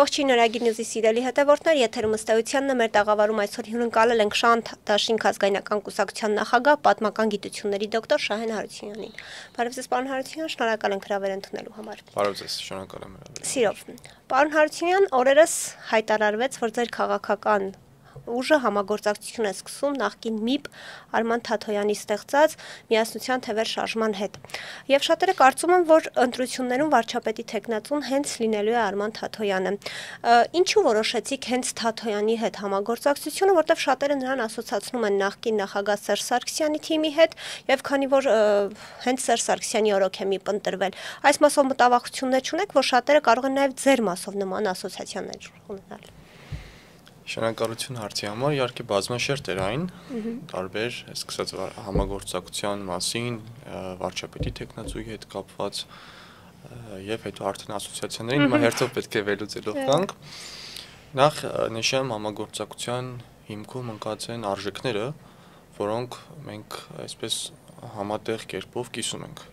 Ողջույն նորագիր նյուզի սիրելի հետևորդներ, եթերում ըստ էությանն է մեր տաղավարում այսօր հյուրընկալել ենք Շանթ Դաշինք ազգայնական կուսակցության նախագահ, պատմական գիտությունների դոկտոր Շահեն Հարությունյանին։ Բարև ձեզ, պարոն Հարությունյան, շնորհակալ ենք հրավեր ընդունելու համար։ Բարև ձեզ, շնորհակալ եմ հրավերի։ Սիրով։ Պարոն Հարությունյան, օրերս հայտարարվեց, որ ձեր քաղաքական ուժը համագործակցություն է սկսում նախկին ՄԻՊ Արման Թաթոյանի ստեղծած միասնության թևեր շարժման հետ։ Եվ շատերը կարծում են, որ ընտրություններում վարչապետի թեկնածուն հենց լինելու է Արման Թաթոյանը։ Ինչու որոշեցիք հենց Թաթոյանի հետ համագործակցությունը, որտեղ շատերը նրան ասոցացնում են նախկին նախագահ Սերժ Սարգսյանի թիմի հետ, եւ քանի որ հենց Սերժ Սարգսյանի օրոք է ՄԻՊ ընտրվել, այս մասով մտավախություններ չունեք, որ շատերը կարող են նաեւ ձեր մասով նման ասոցիացիաներ ունենալ։ Շնորհակալություն հարցի համար, իհարկե բազմաշերտ էր այն, տարբեր, սկսած համագործակցության մասին, վարչապետի թեկնածուի հետ կապված եւ հետո արդեն ասոցիացիաներին, հիմա հերթով պետք է վերլուծելով գանք։ Նախ նշեմ համագործակցության հիմքում ընկած են արժեքները, որոնք մենք այսպես համատեղ կերպով կիսում ենք։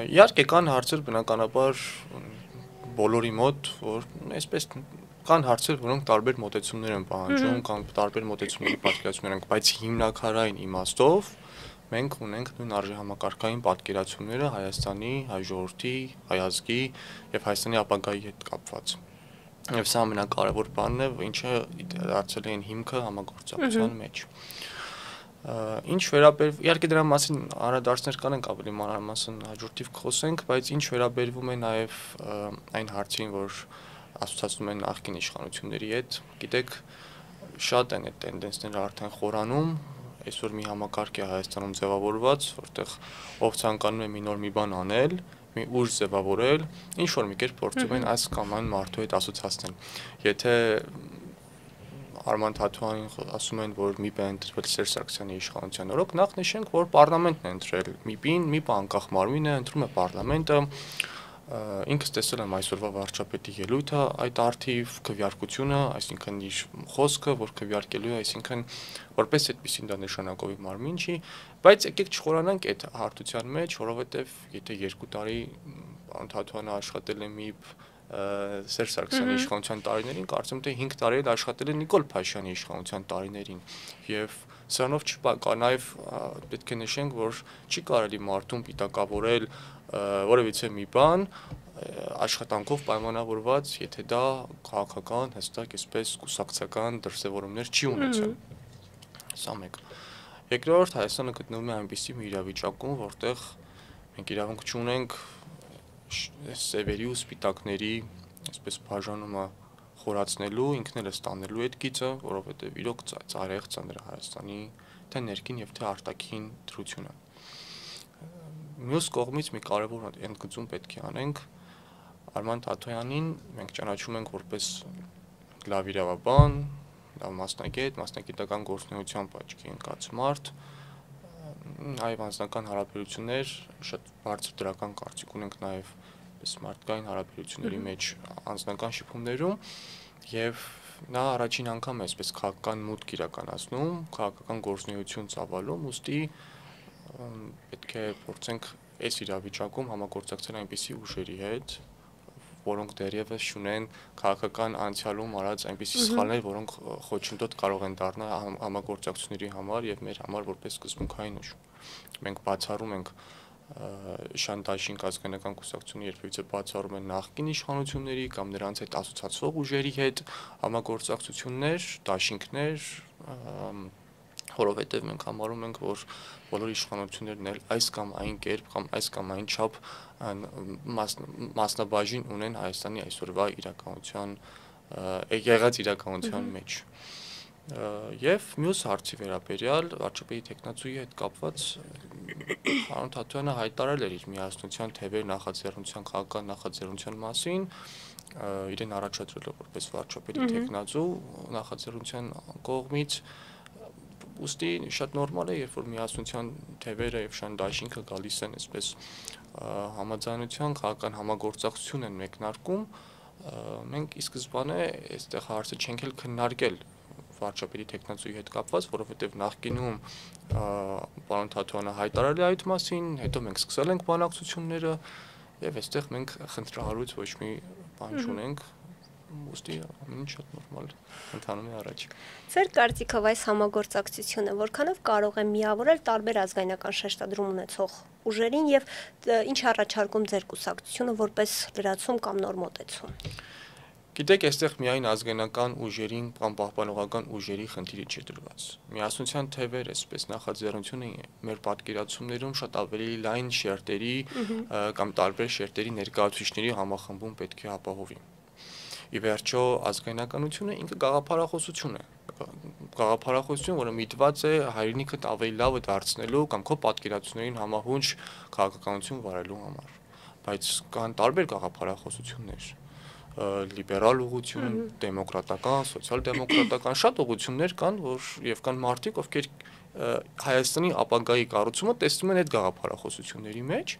Իհարկե կան հարցեր բնականաբար բոլորի մոտ, որ այսպես կան հարցեր, որոնք տարբեր մոտեցումներ են պահանջում, կամ տարբեր մոտեցումների պատկերացումներ են, բայց հիմնակարային իմաստով մենք ունենք նույն արժեհամակարգային պատկերացումները Հայաստանի, հայ ժողովրդի, հայ ազգի եւ Հայաստանի ապագայի հետ կապված։ Եվ սա ամենակարևոր բանն է, ինչը դարձել է հիմքը համագործակցության մեջ։ Ինչ վերաբերվում, իհարկե դրա մասին անդրադարձներ կանենք ավելի մանրամասն հաջորդիվ կխոսենք, բայց ինչ վերաբերվում է նաեւ այն հարցին, որ ասոցացնում են նախկին իշխանությունների հետ, գիտեք, շատ են այդ տենդենսները արդեն խորանում, այսօր մի համակարգ է Հայաստանում ձևավորված, որտեղ ով ցանկանում է մի նոր մի բան անել, մի ուժ ձևավորել, ինչ որ մի կերպ փորձում են այս կամ այն մարդու հետ ասոցացնել։ Եթե Արման Թաթոյանին ասում են, որ ՄԻՊ-ը ընտրվել Սերժ Սարգսյանի իշխանության օրոք, նախ նշենք, որ պարլամենտն է ընտրել ՄԻՊ-ին, ՄԻՊ-ը անկախ մարմին է, ընտրում է պարլամենտը։ Ինքս տեսել եմ այսօրվա վարչապետի ելույթը այդ արդիվ քվեարկությունը, այսինքն իր խոսքը, որ քվեարկելու է, այսինքն որպես այդպեսին դա նշանակովի մարմին չի, բայց եկեք չխորանանք այդ հարթության մեջ, որովհետև եթե 2 տարի պարոն Թաթոյանը աշխատել է ՄԻՊ Սերժ Սարգսյանի իշխանության տարիներին, կարծում եմ թե 5 տարի էլ աշխատել է Նիկոլ Փաշինյանի իշխանության տարիներին, եւ սրանով չկա նաեւ պետք է նշենք, որ չի կարելի մարդուն պիտակավորել որևիցե մի բան աշխատանքով պայմանավորված, եթե դա քաղաքական, հստակ այսպես կուսակցական դրսևորումներ չի ունեցել։ Սա մեկ։ Երկրորդ, Հայաստանը գտնվում է այնպիսի մի իրավիճակում, որտեղ մենք իրավունք չունենք սևերի ու սպիտակների այսպես բաժանումը խորացնելու, ինքն էլ է ստանելու այդ գիծը, որովհետև իրոք ծայրահեղ ծանր է Հայաստանի թե ներքին եւ թե արտաքին դրությունը։ Մյուս կողմից մի կարևոր ընդգծում պետք է անենք Արման Թաթոյանին մենք ճանաչում ենք որպես լավ իրավաբան, լավ մասնագետ, մասնագիտական գործունեությամբ աչքի ընկած մարդ, այլ անձնական հարաբերություններ, շատ բարձր դրական կարծիք ունենք նաև մարդկային հարաբերությունների մեջ անձնական շփումներում եւ նա առաջին անգամ է այսպես քաղաքական մուտք իրականացնում, քաղաքական գործունեություն ծավալում, ուստի պետք է փորձենք այս իրավիճակում համագործակցել այնպիսի ուժերի հետ, որոնք դեռևս չունեն քաղաքական անցյալում արած այնպիսի սխալներ, որոնք խոչընդոտ կարող են դառնալ համագործակցությունների համար եւ մեր համար որպես սկզբունքային ուժ։ Մենք բացառում ենք Շանթ Դաշինք ազգայնական կուսակցությունը երբևիցե բացառում են նախկին իշխանությունների կամ նրանց հետ ասոցացվող ուժերի հետ համագործակցություններ, դաշինքներ, որովհետև մենք համարում ենք, որ բոլոր իշխանություններն էլ այս կամ այն կերպ կամ այս կամ այն չափ մասնաբաժին ունեն Հայաստանի այսօրվա իրականության եղած իրականության մեջ։ Եվ մյուս հարցի վերաբերյալ վարչապետի թեկնածուի հետ կապված պարոն Թաթոյանը հայտարարել էր իր միասնության թևեր նախաձեռնության քաղաքական նախաձեռնության մասին, իրեն առաջադրելով որպես վարչապետի թեկնածու նախաձեռնության կողմից, ուստի շատ նորմալ է, երբ որ միասնության թևերը եւ Շանթ Դաշինքը գալիս են այսպես համաձայնության քաղաքական համագործակցություն են մեկնարկում, մենք ի սկզբանե այստեղ հարցը չենք էլ քննարկել վարչապետի թեկնածուի հետ կապված, որովհետև նախկինում պարոն Թաթոյանը հայտարարել է այդ մասին, հետո մենք սկսել ենք բանակցությունները եւ այստեղ մենք խնդրահարույց ոչ մի բան չունենք, ուստի ամեն ինչ շատ նորմալ ընթանում է առաջ։ Ձեր կարծիքով այս համագործակցությունը որքանով կարող է միավորել տարբեր ազգայնական շեշտադրում ունեցող ուժերին եւ ինչ առաջարկում ձեր կուսակցությունը որպես լրացում կամ նոր մոտեցում։ Գիտեք, այստեղ միայն ազգայնական ուժերին կամ պահպանողական ուժերի խնդիրը չի դրված։ Միասնության թևեր, այսպես նախաձեռնությունը մեր պատկերացումներում շատ ավելի լայն շերտերի կամ տարբեր շերտերի ներկայացուցիչների համախմբում պետք է ապահովի։ Ի վերջո, ազգայնականությունը ինքը գաղափարախոսություն է։ Գաղափարախոսություն, որը միտված է հայրենիքդ ավելի լավը դարձնելու կամ քո պատկերացումներին համահունչ քաղաքականություն վարելու համար։ Բայց կան տարբեր գաղափարախոսություններ, լիբերալ ուղղություն, դեմոկրատական, սոցիալ-դեմոկրատական շատ ուղղություններ կան, որ եւ կան մարդիկ, ովքեր Հայաստանի ապագայի կառուցումը տեսնում են այդ գաղափարախոսությունների մեջ,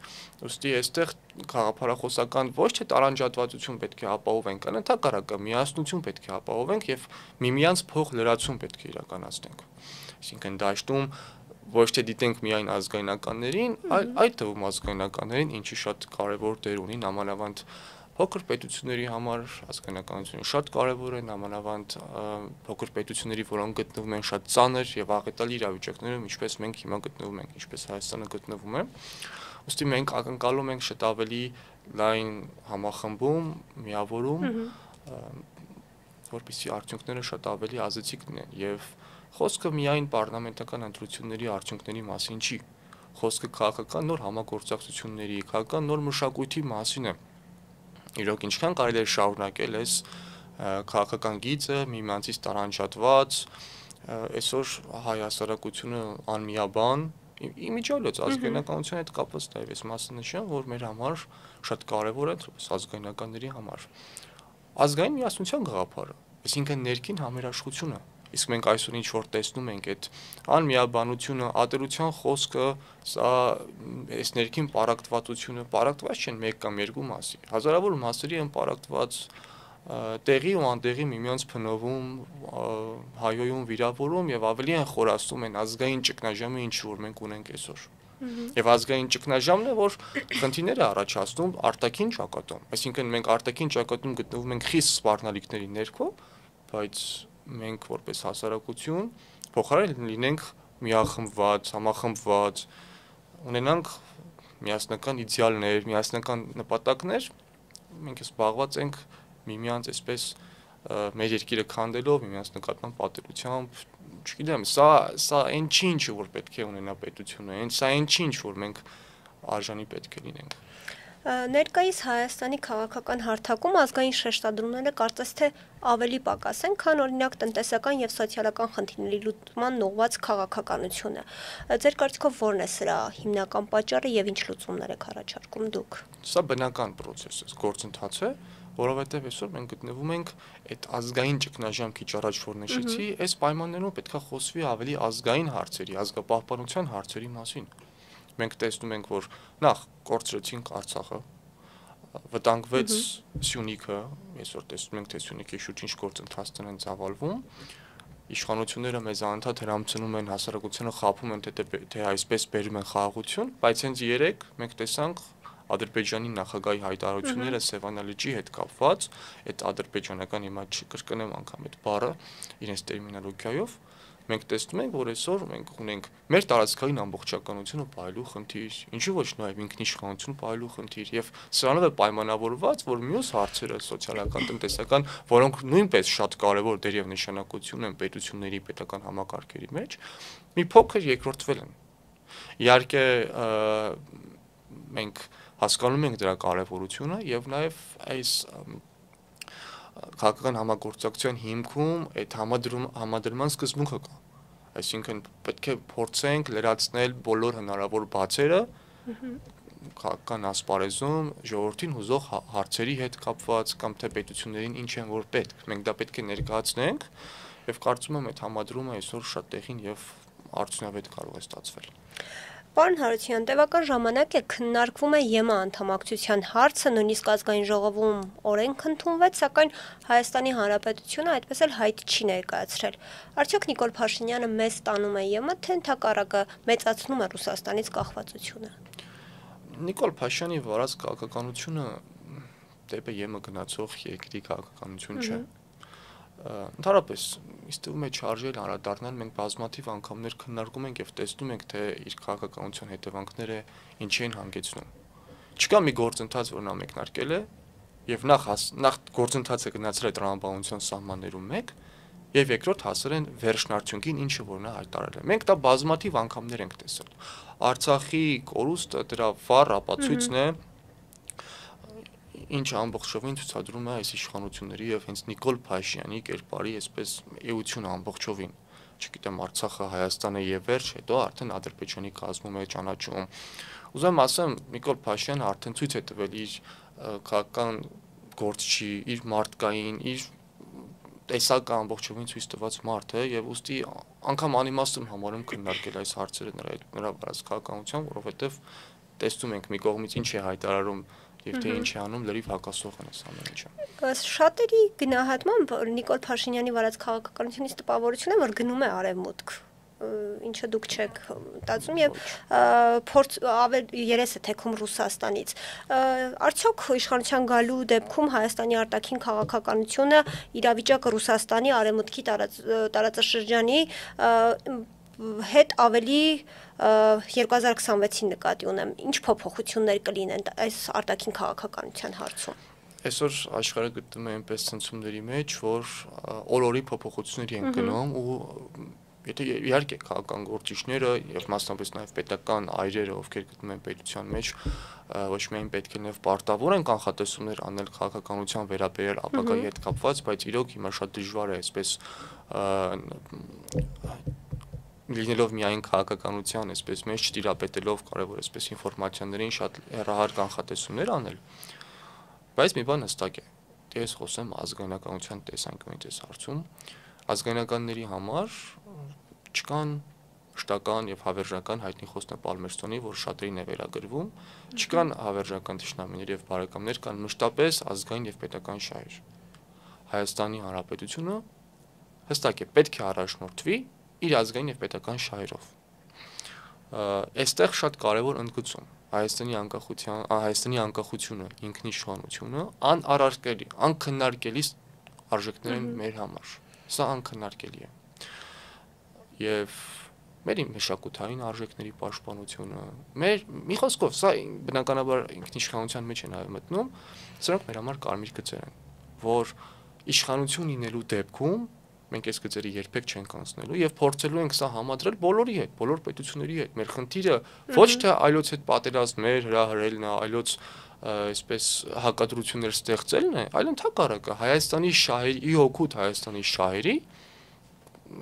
ուստի այստեղ գաղափարախոսական ոչ թե տարանջատվածություն պետք է ապահովենք, այլ ընդհակառակը միասնություն պետք է ապահովենք եւ միմյանց փող լրացում պետք է իրականացնենք։ Այսինքն դաշտում ոչ թե դիտենք միայն ազգայնականներին, այլ այդ թվում ազգայնականներին, ինչի շատ կարևոր դեր ունի նամանավանդ փոքր պետությունների համար ազգայնականությունը շատ կարևոր է, նամանավանդ փոքր պետությունների, որոնք գտնվում են շատ ծանր եւ աղետալի իրավիճակներում, ինչպես մենք հիմա գտնվում ենք, ինչպես Հայաստանը գտնվում է։ Ուստի մենք ակնկալում ենք շատ ավելի լայն համախմբում, միավորում, որպեսզի արդյունքները շատ ավելի ազդեցիկ լինեն եւ խոսքը միայն պարլամենտական ընտրությունների արդյունքների մասին չի։ Խոսքը քաղաքական նոր համագործակցությունների, քաղաքական նոր մշակույթի մասին է։ Իրոք ինչքան կարելի է շարունակել այս քաղաքական գիծը միմյանցից տարանջատված, այսօր հայ հասարակությունը անմիաբան, իմիջիայլոց ազգայնականության հետ կապված նաև այս մասը նշեմ, որ մեր համար շատ կարևոր է ազգայնականների համար։ Ազգային միասնության գաղափարը, այսինքն ներքին համերաշխությունը, իսկ մենք այսօր ինչ որ տեսնում ենք այդ անմիաբանությունը, ատելության խոսքը, սա այս ներքին պարակտվածությունը, պարակտված չեն մեկ կամ երկու մասի, հազարավոր մասերի են պարակտված տեղի ու անտեղի միմյանց փնովում, հայոյում, վիրավորում եւ ավելի են խորացնում են ազգային ճգնաժամը, ինչ որ մենք ունենք այսօր։ Եվ ազգային ճգնաժամն է, որ խնդիրներ է առաջացնում արտաքին ճակատում, այսինքն մենք արտաքին ճակատում գտնվում ենք խիստ սպառնալիքների ներքո, բայց մենք որպես հասարակություն փոխարեն լինենք միախմբված, համախմբված, ունենանք միասնական իդեալներ, միասնական նպատակներ, մենք զբաղված ենք միմյանց այսպես մեր երկիրը քանդելով, միմյանց նկատմամբ պատերությամբ, չգիտեմ, սա այն չի ինչ որ պետք է ունենա պետությունը, սա այն չի ինչ որ մենք արժանի պետք է լինենք։ Ներկայիս Հայաստանի քաղաքական հարթակում ազգային շեշտադրումները կարծես թե ավելի պակաս են, քան օրինակ տնտեսական եւ սոցիալական խնդիրների լուծման նողված քաղաքականությունը։ Ձեր կարծիքով ո՞րն է սրա հիմնական պատճառը եւ ինչ լուծումներ եք առաջարկում դուք։ Սա բնական process է, գործընթաց է, որովհետեւ այսօր մենք գտնվում ենք այդ ազգային ճգնաժամ քիչ առաջ որ նշեցի, այս պայմաններում պետքա խոսվի ավելի ազգային հարցերի, ազգապահպանության հարցերի մասին։ Մենք տեսնում ենք, որ նախ կորցրեցինք Արցախը, վտանգվեց Սյունիքը, այսօր տեսնում ենք, թե Սյունիքի շուրջ ինչ գործընթացներ են ծավալվում, իշխանությունները մեզ անընդհատ հրամցնում են, հասարակությունը խաբում են, թե այսպես բերում են խաղաղություն, բայց հենց երեկ մենք տեսանք Ադրբեջանի նախագահի հայտարարությունները Սևանա լճի հետ կապված, այդ ադրբեջանական հիմա չկրկնեմ անգամ այդ բառը իրենց տերմինոլոգիայով, մենք տեսնում ենք, որ այսօր մենք ունենք մեր տարածքային ամբողջականությունը պահելու խնդիր, ինչու ոչ նաև ինքնիշխանություն պահելու խնդիր, եւ սրանով է պայմանավորված, որ մյուս հարցերը սոցիալական, տնտեսական, որոնք նույնպես շատ կարևոր դեր եւ նշանակություն են պետությունների պետական համակարգերի մեջ, մի փոքր երկրորդվել են։ Իհարկե մենք հասկանում ենք դրա կարևորությունը եւ նաեւ այս քաղաքական համագործակցության հիմքում այդ համադրման սկզբունքը կա։ Այսինքն պետք է փորձենք լրացնել բոլոր հնարավոր բացերը քաղաքական ասպարեզում ժողովրդին հուզող հարցերի հետ կապված կամ թե պետություններին ինչ են որ պետք։ Մենք դա պետք է ներկայացնենք եւ կարծում եմ այդ համադրումը այսօր շատ տեղին եւ արդյունավետ կարող է ստացվել։ Պարոն Հարությունյան, տևական ժամանակ է քննարկվում է ԵՄ անդամակցության հարցը, նույնիսկ ազգային ժողովում օրենք ընդունվեց, սակայն Հայաստանի Հանրապետությունը այդպես էլ հայտ չի ներկայացրել։ Արդյոք Նիկոլ Փաշինյանը մեզ տանում է ԵՄ, թե ընդհակառակը մեծացնում է Ռուսաստանից կախվածությունը։ Նիկոլ Փաշինյանի վարած քաղաքականությունը դեպը ԵՄ գնացող երկրի քաղաքականություն չէ։ Ընդհանրապես, ինձ թվում է չարժել անդրադառնալ, մենք բազմաթիվ անգամներ քննարկում ենք եւ տեսնում ենք, թե իր քաղաքականության հետևանքները ինչի են հանգեցնում։ Չկա մի գործընթաց, որ նա մեկնարկել է եւ նախ գործընթացը գնացել է տրամաբանության սահմաններում մեկ եւ երկրորդ հասել են վերջնարդյունքին, ինչը որ նա հայտարարել է։ Մենք դա բազմաթիվ անգամներ ենք տեսել։ Արցախի կորուստը դրա վառ ապացույցն է, ինչ ամբողջովին ցուցադրում է այս իշխանությունների եւ հենց Նիկոլ Փաշինյանի կերպարի այսպես էությունը ամբողջովին։ Չգիտեմ, Արցախը Հայաստանը եւ վերջ, հետո արդեն Ադրբեջանի կազմում է ճանաչում։ Ուզում ասեմ, Նիկոլ Փաշինյանը արդեն ցույց է տվել իր քաղաքական գործչի, իր մարդկային, իր տեսակը ամբողջովին ցույց տված մարդ է եւ ուստի անգամ անիմաստ եմ համարում քննարկել այս հարցերը նրա վրաց քաղաքականության, որովհետեւ տեսնում ենք մի կողմից ինչ է հայտարարում եւ թե ինչ է անում, լրիվ հակասող են այս ամեն ինչը։ Շատերի գնահատմամբ Նիկոլ Փաշինյանի վարած քաղաքականությունից տպավորություն է, որ գնում է արևմուտք, ինչը դուք չեք տածում եւ փորձ երեսը թեքում Ռուսաստանից։ Արդյոք իշխանության գալու դեպքում Հայաստանի արտաքին քաղաքականությունը իրավիճակը Ռուսաստանի արևմուտքի տարածաշրջանի հետ ավելի 2026-ին նկատի ունեմ, ինչ փոփոխություններ կլինեն այս արտաքին քաղաքականության հարցում։ Այսօր աշխարհը գտնվում է այնպես ցնցումների մեջ, որ օրորի փոփոխությունների են գնում ու եթե իհարկե քաղաքական գործիչները եւ մասնավորապես նաեւ պետական այրերը, ովքեր գտնվում են պետության մեջ, ոչ միայն պետք է նաեւ պարտավոր են կանխատեսումներ անել քաղաքականության վերաբերյալ ապագայի հետ կապված, բայց իրոք հիմա շատ դժվար է այսպես լինելով միայն քաղաքականության, այսպես մեջ չտիրապետելով կարևոր այսպես ինֆորմացիաներին շատ հեռահար կանխատեսումներ անել, բայց մի բան հստակ է, ես խոսեմ ազգայնականության տեսանկյունից այս հարցում, ազգայնականների համար չկան մշտական եւ հավերժական հայտնի խոսնա Պալմերստոնի, որ շատերին է վերագրվում, չկան հավերժական թշնամիներ եւ բարեկամներ, կան մշտապես ազգային եւ պետական շահեր։ Հայաստանի Հանրապետությունը հստակ է, պետք է առաջնորդվի իր ազգային եւ պետական շահերով։ Այստեղ շատ կարևոր ընդգծում Հայաստանի անկախությունը, ինքնիշխանությունը անարարկելի, անքննարկելի արժեքներ են մեր համար։ Սա անքննարկելի է։ Եվ մեր մշակութային արժեքների պաշտպանությունը, մի խոսքով, սա բնականաբար ինքնիշխանության մեջ է նաև մտնում, սրանք մեր համար կարմիր գծեր են, որ իշխանություն լինելու դեպքում մենք այս գծերը երբեք չենք անցնելու եւ փորձելու ենք սա համադրել բոլորի հետ, բոլոր պետությունների հետ։ Մեր խնդիրը ոչ թե այլոց հետ պատերազմներ հրահրելն է, այլոց այսպես հակադրություններ ստեղծելն է, այլ ընդհակառակը Հայաստանի շահերի, ի հօգուտ Հայաստանի շահերի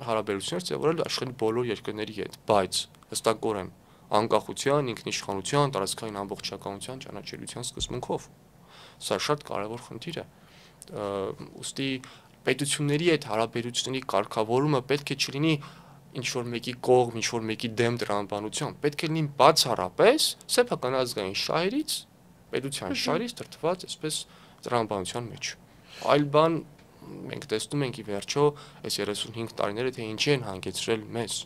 հարաբերություններ ձևավորել աշխարհի բոլոր երկրների հետ, բայց հստակորեն անկախության, ինքնիշխանության, տարածքային ամբողջականության ճանաչելիության սկզբունքով։ Սա շատ կարևոր խնդիր է։ Ուստի պետությունների հետ հարաբերությունների կարգավորումը պետք է չլինի ինչ-որ մեկի կողմ, ինչ-որ մեկի դեմ տրամաբանության, պետք է լինի բացառապես սեփական ազգային շահերից, պետության շահերից դրդված այսպես տրամաբանության մեջ։ Այլ բան մենք տեսնում ենք ի վերջո այս 35 տարիները թե ինչի են հանգեցրել մեզ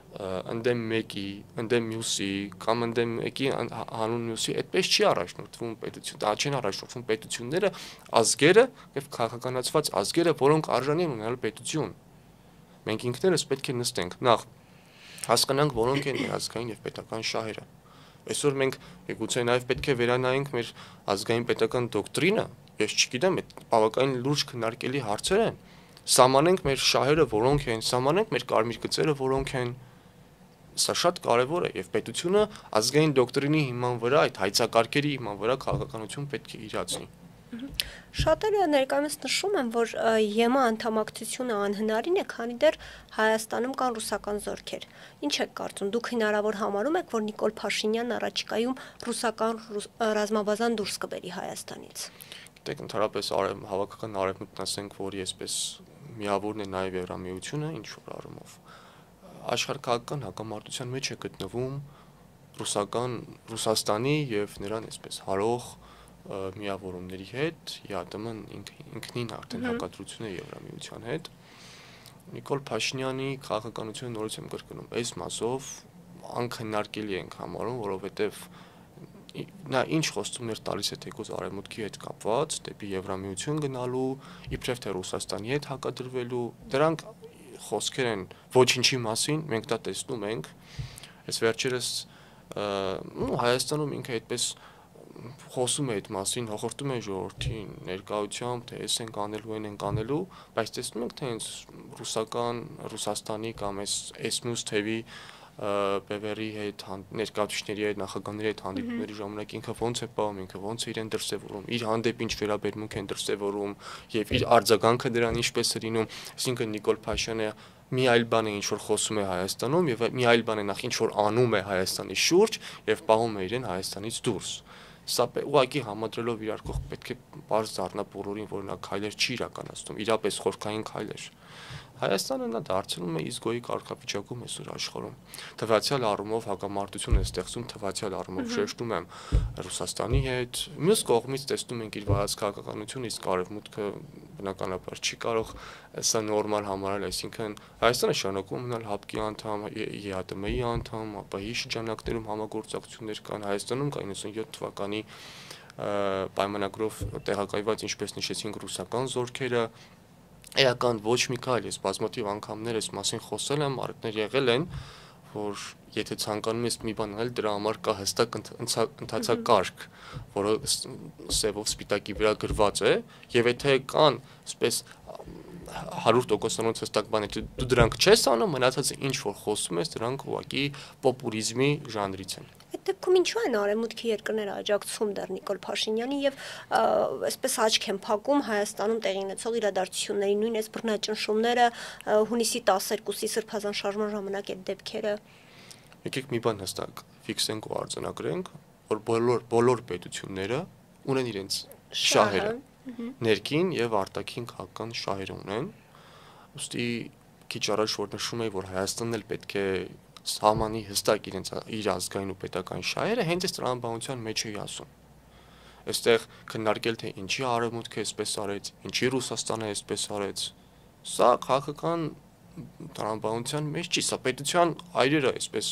ընդդեմ մեկի, ընդդեմ մյուսի կամ ընդդեմ մեկի հանուն մյուսի, այդպես չի առաջնորդվում պետություն, դա չեն առաջնորդվում պետությունները, ազգերը եւ քաղաքականացված ազգերը, որոնք արժանի են ունենալ պետություն։ Մենք ինքներս պետք է նստենք, նախ հասկանանք որոնք են մեր ազգային եւ պետական շահերը։ Այսօր մենք գուցե նաեւ պետք է վերանայենք մեր ազգային պետական դոկտրինը, ես չգիտեմ, այդ բավականին լուրջ քննարկելի հարցեր են։ Սահմանենք մեր շահերը որոնք են, սահմանենք մեր կարմիր գծերը որոնք են։ Սա շատ կարևոր է եւ պետությունը ազգային դոկտրինի հիման վրա, այդ հայցակարգերի հիման վրա քաղաքականություն պետք է իրացնի։ Շատերը ներկայումս նշում են, որ ԵՄ անդամակցությունը անհնարին է, քանի դեռ Հայաստանում կան ռուսական զորքեր։ Ինչ եք կարծում, դուք հնարավոր համարում եք, որ Նիկոլ Փաշինյանն առաջիկայում ռուսական ռազմաբազան դուրս կբերի Հայաստանից։ Գիտեք, ընդհանրապես հավաքական արևմուտքն ասենք, որ այսպես միավորն է նաև Եվրամիությունը, ինչ որ առումով աշխարհական հակամարտության մեջ է գտնվում Ռուսաստանի եւ նրան այսպես հարող միավորումների հետ, ԵԱՏՄ-ն ինքնին արդեն հակադրություն է Եվրամիության հետ։ Նիկոլ Փաշինյանի քաղաքականությունը նորից եմ կրկնում, այս մասով անքննարկելի ենք համարում, որովհետեւ նա ինչ խոստումներ տալիս է թեկուզ արևմուտքի հետ կապված, դեպի Եվրամիություն գնալու, իբրև թե Ռուսաստանի հետ հակադրվելու, դրանք խոսքեր են ոչինչի մասին, մենք դա տեսնում ենք, այս վերջերս Հայաստանում ինքը այդպես խոսում է այդ մասին, հաղորդում է ժողովրդին ներկայությամբ, թե էս ենք անելու, այն ենք անելու, բայց տեսնում ենք, թե հենց Ռուսաստանի կամ այս մյուս թևի բևերի հետ, ներկայացուցիչների հետ, նախագահների հետ հանդիպումների ժամանակ ինքը ոնց է պահում, ինքը ոնց է իրեն դրսևորում, իր հանդեպ ինչ վերաբերմունք են դրսևորում եւ իր արձագանքը դրան ինչպես է լինում, այսինքն Նիկոլ Փաշինյանը մի այլ բան է ինչ որ խոսում է Հայաստանում եւ մի այլ բան է նախ ինչ որ անում է Հայաստանի շուրջ եւ պահում է իրեն Հայաստանից դուրս։ Սա ուղղակի համադրելով իրար կողմ պետք է բարձ դառնա բոլորին, որ նա քայլեր չի իրականացնում, իրապես խորքային քայլեր։ Հայաստանը նա դարձնում է իսկոյի կարգավիճակում այսօր աշխարհում։ Թվացial առումով հակամարտություն է ստեղծում, թվացial առումով շեշտում եմ Ռուսաստանի հետ։ Մյուս կողմից տեսնում ենք իր վարած քաղաքականությունը, իսկ արևմուտքը բնականաբար չի կարող սա նորմալ համարել, այսինքն Հայաստանը շարունակում մնալ ՀԱՊԿ-ի անդամ, ԵԱՏՄ-ի անդամ, ԱՊՀ-ի շրջանակներում համագործակցություններ կան, Հայաստանում կա 97 թվականի պայմանագրով տեղակայված, ինչպես նշեցինք, ռուսական զորքերը, էական ոչ մի քայլ, ես բազմաթիվ անգամներ այս մասին խոսել եմ, առիթներ եղել են, որ եթե ցանկանում ես մի բան անել, դրա համար կա հստակ ընթացակարգ, որը սևով սպիտակի վրա գրված է, եւ եթե կան, այսպես 100% հստակ բան, եթե դու դրանք չես անում, մնացածը ինչ որ խոսում ես, դրանք ուղղակի պոպուլիզմի ժանրից են։ Այդ դեպքում ինչու են արևմուտքի երկրները աջակցում դեռ Նիկոլ Փաշինյանի եւ այսպես աչք են փակում Հայաստանում տեղի ունեցող իրադարձությունների, նույն այս բռնաճնշումները, հունիսի 12-ի սրբազան շարժման ժամանակ այդ դեպքերը։ Եկեք մի բան հստակ ֆիքսենք ու արձանագրենք, որ բոլոր պետությունները ունեն իրենց շահերը, ներքին եւ արտաքին քաղաքական շահեր ունեն։ Ոստի քիչ առաջ որ նշում էի, որ Հայաստանն էլ պետք է սահմանի հստակ իր ազգային ու պետական շահերը, հենց այս տրամաբանության մեջ էի ասում։ Այստեղ քննարկել թե ինչի արևմուտքը այսպես արեց, ինչի Ռուսաստանը այսպես արեց, սա քաղաքական տրամաբանության մեջ չի, սա պետության այրերը, այսպես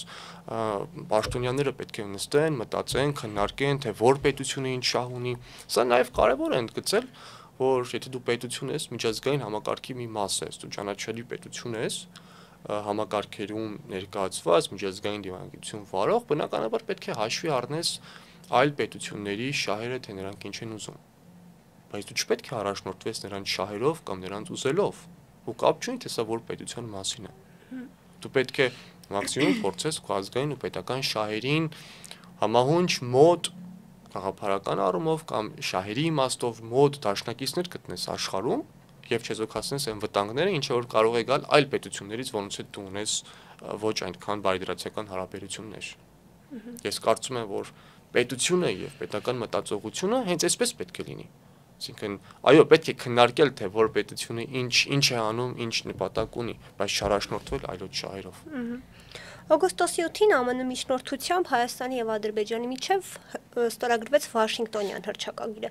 պաշտոնյաները պետք է նստեն, մտածեն, քննարկեն, թե որ պետությունը ինչ շահ ունի, սա նաև կարևոր է ընդգծել, որ եթե դու պետություն ես, միջազգային համակարգի մի մաս ես, դու ճանաչելի պետություն ես, համակարգերում ներկայացված միջազգային դիվանագիտություն վարող, բնականաբար պետք է հաշվի առնես այլ պետությունների շահերը, թե նրանք ինչ են ուզում։ Բայց դու չպետք է առաջնորդվես նրանց շահերով կամ նրանց ուզելով, ու կապ չունի, թե սա որ պետության մասին է։ Դու պետք է մաքսիմում փորձես քո ազգային ու պետական շահերին համահունչ մոտ գաղափարական առումով կամ շահերի իմաստով մոտ դաշնակիցներ գտնես աշխարհում եւ չեզոքացնես այն վտանգները, ինչը որ կարող է գալ այլ պետություններից, որոնց հետ դու ունես ոչ այնքան բարիդրացիական հարաբերություններ։ Ես կարծում եմ, որ պետությունը եւ պետական մտածողությունը հենց այսպես պետք է լինի։ Այսինքն, այո, պետք է քննարկել, թե որ պետությունը ինչ է անում, ինչ նպատակ ունի, բայց չառաջնորդվել այլոց շահերով։ Օգոստոսի 8-ին ԱՄՆ միջնորդությամբ Հայաստանի եւ Ադրբեջանի միջև ստորագրվեց Վաշինգտոնյան հռչակագիրը։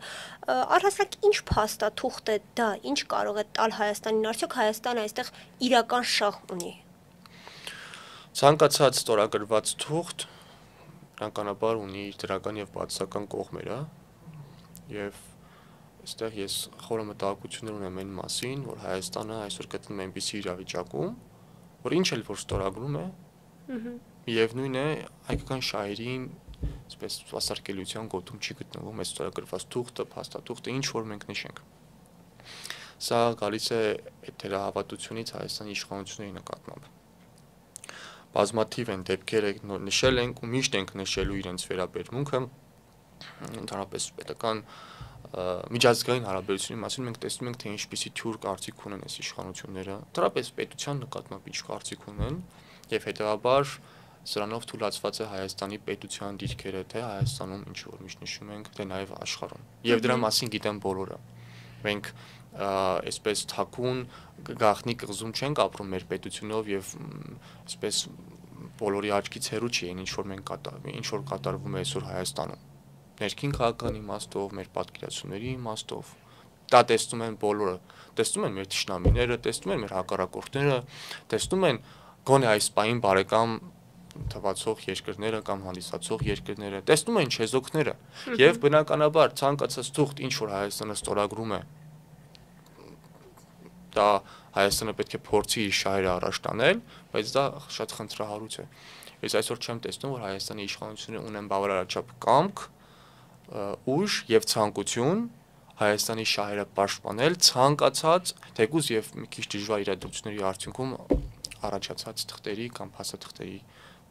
Առհասարակ ինչ փաստաթուղթ է դա, ինչ կարող է տալ Հայաստանին, արդյոք Հայաստանը այստեղ իրական շահ ունի։ Ցանկացած ստորագրված թուղթ բնականաբար ունի իր դրական եւ բացասական կողմերը, եւ այստեղ ես խորը մտահոգություններ ունեմ այն մասին, որ Հայաստանը այսօր գտնվում է այնպիսի իրավիճակում, որ ինչ էլ որ ստորագրում է, միևնույն է հայկական շահերին այսպես սպասարկելիության գոտում չի գտնվում այս ստորագրված թուղթը, փաստաթուղթը, ինչ որ մենք նշենք։ Սա գալիս է թերահավատությունից Հայաստանի իշխանությունների նկատմամբ։ Բազմաթիվ են դեպքերը նշել ենք ու միշտ ենք նշելու իրենց վերաբերմունքը, ընդհանրապես պետական միջազգային հարաբերությունների մասին մենք տեսնում ենք, թե ինչպիսի թյուր կարծիք ունեն այս իշխանությունները, ընդհանրապես պետության նկատմամբ ինչ կարծիք ունեն, եւ հետեւաբար սրանով թույլաtsված է Հայաստանի պետության դիրքերը, թե Հայաստանում ինչ որ միշտ նշում ենք, թե նաեւ աշխարհում։ Եվ դրա մասին գիտեն բոլորը։ Մենք այսպես թակուն գաղտնի կղզում չենք ապրում մեր պետությունով եւ այսպես բոլորի աչքից հեռու չի այն ինչ որ մենք ինչ որ կատարվում է այսօր Հայաստանում։ Ներքին քաղաքական իմաստով, մեր պատկերացումների իմաստով, դա տեսնում են բոլորը, տեսնում են մեր թշնամիները, տեսնում են մեր հակառակորդները, տեսնում են գոնե այս պահին բարեկամ թվացող երկրները կամ հանդիսացող երկրները, տեսնում են չեզոքները եւ բնականաբար ցանկացած թուղթ ինչ որ Հայաստանը ստորագրում է, դա Հայաստանը պետք է փորձի իր շահերը առաջ տանել, բայց դա շատ խնդրահարույց է։ Ես այսօր չեմ տեսնում, որ Հայաստանի իշխանությունները ունեն բավարարաչափ կամք, ուժ եւ ցանկություն Հայաստանի շահերը պաշտպանել ցանկացած թեկուզ եւ մի քիչ դժվար իրադարձությունների արդյունքում առաջացած թղթերի կամ փաստաթղթերի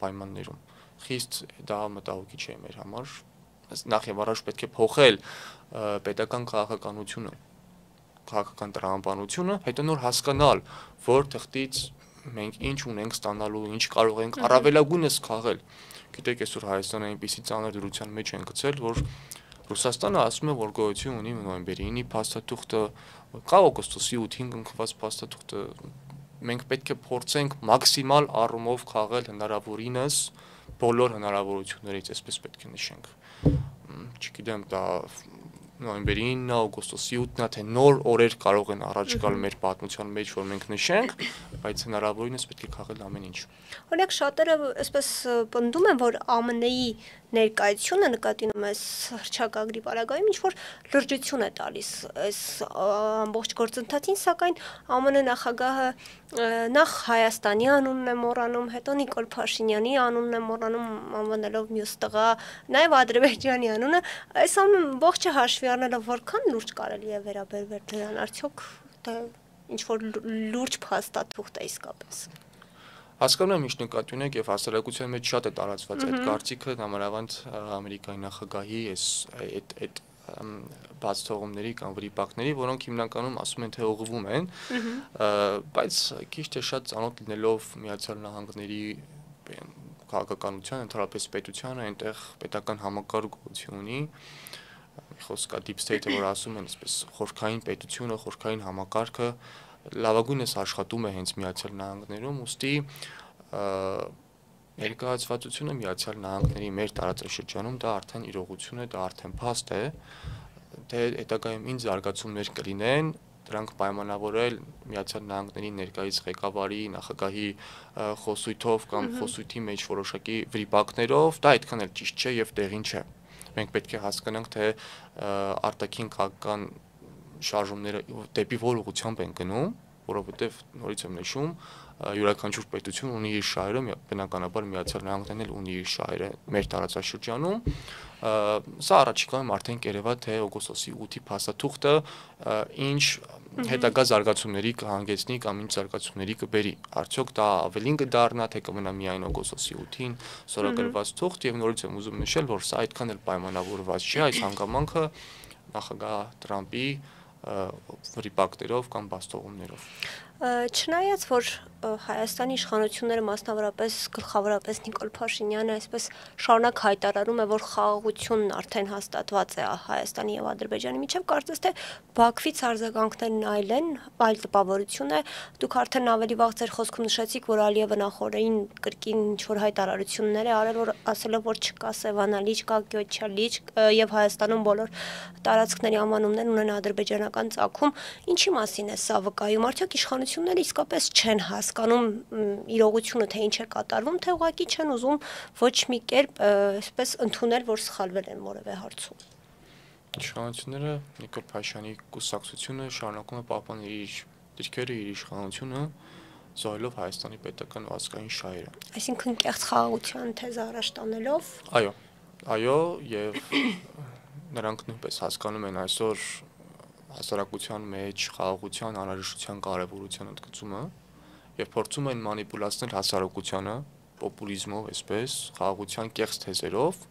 պայմաններում։ Խիստ դա մտահոգիչ է մեր համար։ Նախ եւ առաջ պետք է փոխել պետական քաղաքականությունը, քաղաքական տրամաբանությունը, հետո նոր հասկանալ, որ թղթից մենք ինչ ունենք ստանալու, ինչ կարող ենք առավելագույնս քաղել։ Գիտեք, այսօր Հայաստանը այնպիսի ծանր դրության մեջ են գցել, որ Ռուսաստանը ասում է, որ գոյություն ունի նոյեմբերի 9-ի փաստաթուղթը, կա օգոստոսի 8-ին կնքված փաստաթուղթը։ Մենք պետք է փորձենք մաքսիմալ առումով քաղել հնարավորինս բոլոր հնարավորություններից, այսպես պետք է նշենք։ Չգիտեմ, դա նոյեմբերի 9-ը, օգոստոսի 8-ն է, թե նոր օրեր կարող են առաջ գալ մեր պատմության մեջ, որ մենք նշենք, բայց հնարավորինս պետք է քաղել ամեն ինչ։ Օրինակ շատերը այսպես պնդում են, որ ԱՄՆ-ի ներկայությունը նկատի ունեմ այս հռչակագրի պարագայում ինչ որ լրջություն է տալիս այս ամբողջ գործընթացին, սակայն ԱՄՆ նախագահը նախ Հայաստանի անունն է մոռանում, հետո Նիկոլ Փաշինյանի անունն է մոռանում, անվանելով մյուս տղա, նաև Ադրբեջանի անունը, այս ամբողջը հաշվի առնելով որքան լուրջ կարելի է վերաբերվել դրան, արդյոք դա ինչ որ լուրջ փաստաթուղթ է իսկապես։ Հասկանում եմ ինչ նկատի ունեք եւ հասարակության մեջ շատ է տարածված այդ կարծիքը, նամանավանդ Ամերիկայի նախագահի այդ բաց թողումների կամ վրիպակների, որոնք հիմնականում ասում են թե ուղղվում են, բայց քիչ թե շատ ծանոթ լինելով Միացյալ Նահանգների քաղաքականության, ընդհանրապես պետությանը, այնտեղ պետական համակարգ գոյություն ունի, խոսք կա deep state-ը, որ ասում են, այսպես խորքային պետությունը, խորքային համակարգը լավագույնս աշխատում է հենց Միացյալ Նահանգներում, ուստի ներկայացվածությունը Միացյալ Նահանգների մեր տարածաշրջանում դա արդեն իրողություն է, դա արդեն փաստ է, թե հետագայում ինչ զարգացումներ կլինեն, դրանք պայմանավորել Միացյալ Նահանգների ներկայիս ղեկավարի, նախագահի խոսույթով կամ խոսույթի մեջ որոշակի վրիպակներով, դա այդքան էլ ճիշտ չէ եւ տեղին չէ։ Մենք պետք է հասկանանք, թե արտաքին քաղաքական շարժումները դեպի որ ուղղությամբ են գնում, որովհետև նորից եմ նշում, յուրաքանչյուր պետություն ունի իր շահերը, բնականաբար Միացյալ Նահանգներն էլ ունի իր շահերը մեր տարածաշրջանում։ Սա առաջիկայում արդեն կերևա թե օգոստոսի 8-ի փաստաթուղթը ինչ հետագա զարգացումների կհանգեցնի կամ ինչ զարգացումների կբերի։ Արդյոք դա ավելին կդառնա, թե կմնա միայն օգոստոսի 8-ին ստորագրված թուղթ եւ նորից եմ ուզում նշել, որ սա այդքան էլ պայմանավորված չէ այս հանգամանքը նախագահ Տրամպի վրիպակներով կամ բաստողումներով։ Չնայած որ Հայաստանի իշխանությունները մասնավորապես գլխավորապես Նիկոլ Փաշինյանը այսպես շարունակ հայտարարում է, որ խաղաղությունն արդեն հաստատված է Հայաստանի եւ Ադրբեջանի միջեւ, կարծես թե Բաքվից արձագանքներն այլ տպավորություն է։ Դուք արդեն ավելի վաղ ձեր խոսքում նշեցիք, որ Ալիևը նախորդին կրկին ինչ-որ հայտարարություններ է արել, որ ասելով, որ չկա Սևանալիճ, կա Գյոչալիճ եւ Հայաստանում բոլոր տարածքների անվանումներն ունեն ադրբեջանական ծագում։ Ինչի մասին է սա վկայում, արդյոք իշխանությունները իսկապես չեն հասկանում իրողությունը, թե ինչ է կատարվում, թե ուղղակի չեն ուզում ոչ մի կերպ այսպես ընդունել, որ սխալվել են որևէ հարցում։ Իշխանությունները Նիկոլ Փաշինյանի կուսակցությունը շարունակում է պահպանել իր դիրքերը, իր իշխանությունը, զոհելով Հայաստանի պետական ու ազգային շահերը։ Այսինքն կեղծ խաղաղության թեզը առաջ տանելով։ Այո, եւ նրանք նույնպես հասկանում են այսօր հասարակության մեջ խաղաղության անհրաժեշտության կարևորության ընդգծումը եւ փորձում են մանիպուլացնել հասարակությանը պոպուլիզմով, այսպես խաղաղության կեղծ թեզերով,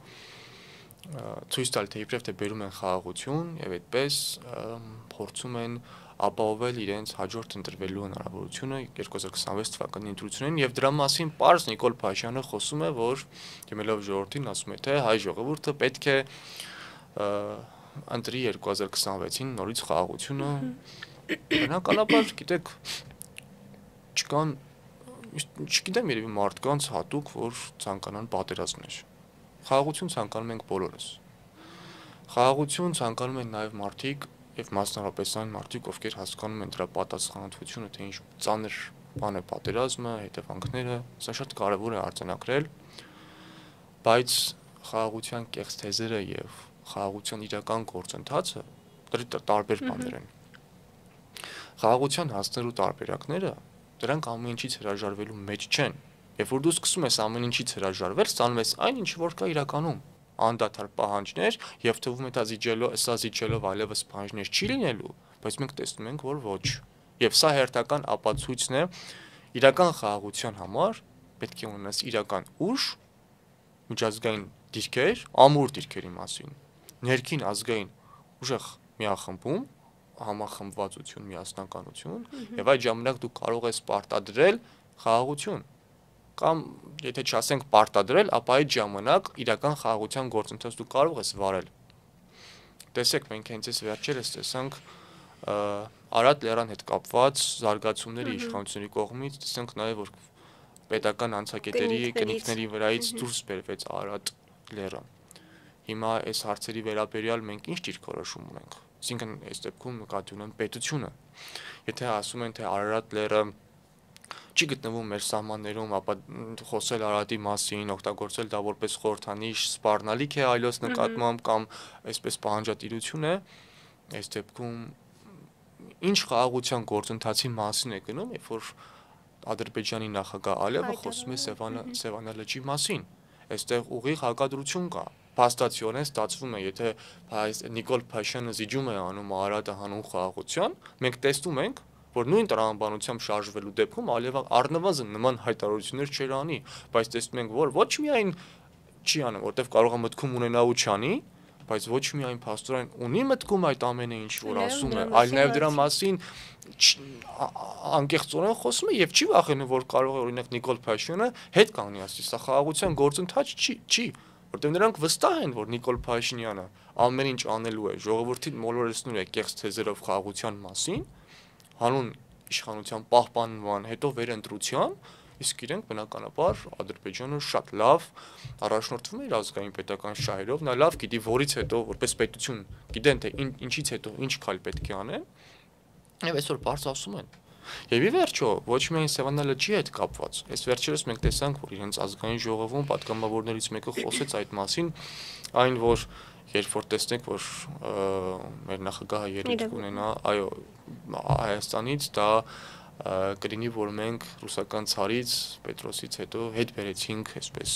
ցույց տալ թե իբրև թե բերում են խաղաղություն եւ այդպես փորձում են ապահովել իրենց հաջորդ ընտրվելու հնարավորությունը 2026 թվականի ընտրություններին եւ դրա մասին պարզ Նիկոլ Փաշինյանը խոսում է, որ եմելով ժողովրդին ասում է, թե հայ ժողովուրդը պետք է ընտրի 2026-ին նորից խաղաղությունը։ Բնականաբար, գիտեք, չգիտեմ երևի մարդկանց հատուկ, որ ցանկանան պատերազմներ։ Խաղաղություն ցանկանում ենք բոլորս։ Խաղաղություն ցանկանում են նաև մարդիկ եւ մասնավորապես այն մարդիկ, ովքեր հասկանում են դրա պատասխանատվությունը, թե ինչ ծանր բանը պատերազմը, հետևանքները, սա շատ կարևոր է արձանագրել, բայց խաղաղության կեղծ թեզերը եւ խաղաղության իրական գործընթացը դրի տարբեր բաներ են։ Խաղաղության հասնելու տարբերակները դրանք ամեն ինչից հրաժարվելու մեջ չեն։ Երբ որ դու սկսում ես ամեն ինչից հրաժարվել, ստանում ես այն, ինչ որ կա իրականում, անդադար պահանջներ եւ թվում է դա զիջելով այլևս պահանջներ չի լինելու, բայց մենք տեսնում ենք, որ ոչ։ Եվ սա հերթական ապացույցն է իրական խաղաղության համար պետք է ունենաս իրական ուժ, միջազգային դիրքեր, ամուր դիրքերի մասին, ներքին ազգային ուժեղ միախմբում, համախմբվածություն, միասնականություն, եւ այդ ժամանակ դու կարող ես պարտադրել խաղաղություն կամ եթե չասենք պարտադրել, ապա այդ ժամանակ իրական խաղաղության գործընթաց դու կարող ես վարել։ Տեսեք, մենք հենց այս վերջերս տեսանք Արարատ լեռան հետ կապված զարգացումների իշխանությունների կողմից, տեսանք նաև որ պետական անցակետերի կնիքների վրայից դուրս բերվեց Արարատ լեռը։ Հիմա այս հարցերի վերաբերյալ մենք ինչ դիրքորոշում ունենք։ Այսինքն այս դեպքում նկատի ունեմ պետությունը։ Եթե ասում են թե Արարատ լեռը չի գտնվում մեր սահմաններում, ապա խոսել Արարատի մասին, օգտագործել դա որպես խորհրդանիշ, սպառնալիք է այլոց նկատմամբ կամ այսպես պահանջատիրություն է, այս դեպքում ինչ խաղաղության գործընթացի մասին է գնում, երբ որ Ադրբեջանի նախագահ Ալիևը խոսում է Սևանա լճի մասին։ Այստեղ ուղիղ հակադրություն կա։ Փաստացիորեն ստացվում է, եթե Նիկոլ Փաշինյանը զիջում է անում Արարատը հանուն խաղաղության, մենք տեսնում ենք, որ նույն տրամաբանությամբ շարժվելու դեպքում Ալիևը առնվազն նման հայտարարություններ չէր անի, բայց տեսնում ենք, որ ոչ միայն չի անում, որտեվ կարող է մտքում ունենա ու չանի, բայց ոչ միայն փաստորեն ունի մտքում այդ ամենը ինչ որ ասում է, այլ նաև դրա մասին անկեղծորեն խոսում է եւ չի վախենում, որ կարող է օրինակ Նիկոլ Փաշինյանը հետ կանգնի, ասի, սա խաղաղության գործընթաց չի, որտեղ նրանք վստահ են, որ Նիկոլ Փաշինյանը ամեն ինչ անելու է, ժողովրդին մոլորեցնում է կեղծ թեզերով խաղաղության մասին, հանուն իշխանության պահպանման, հետո վերընտրության, իսկ իրենք բնականաբար Ադրբեջանը շատ լավ առաջնորդվում է իր ազգային պետական շահերով, նա լավ գիտի որից հետո որպես պետություն գիտեն թե ինչից հետո ինչ քայլ պետք է անեն, եւ այսօր բարձ ասում են։ Եվ ի վերջո ոչ միայն Սևանա լճի հետ կապված, այս վերջերս մենք տեսանք, որ իրենց ազգային ժողովում պատգամավորներից մեկը խոսեց այդ մասին, այն որ երբ որ տեսնենք, որ մեր նախագահը ելույթ կունենա, այո, Հայաստանից դա կլինի, որ մենք ռուսական ցարից, Պետրոսից հետո հետ բերեցինք այսպես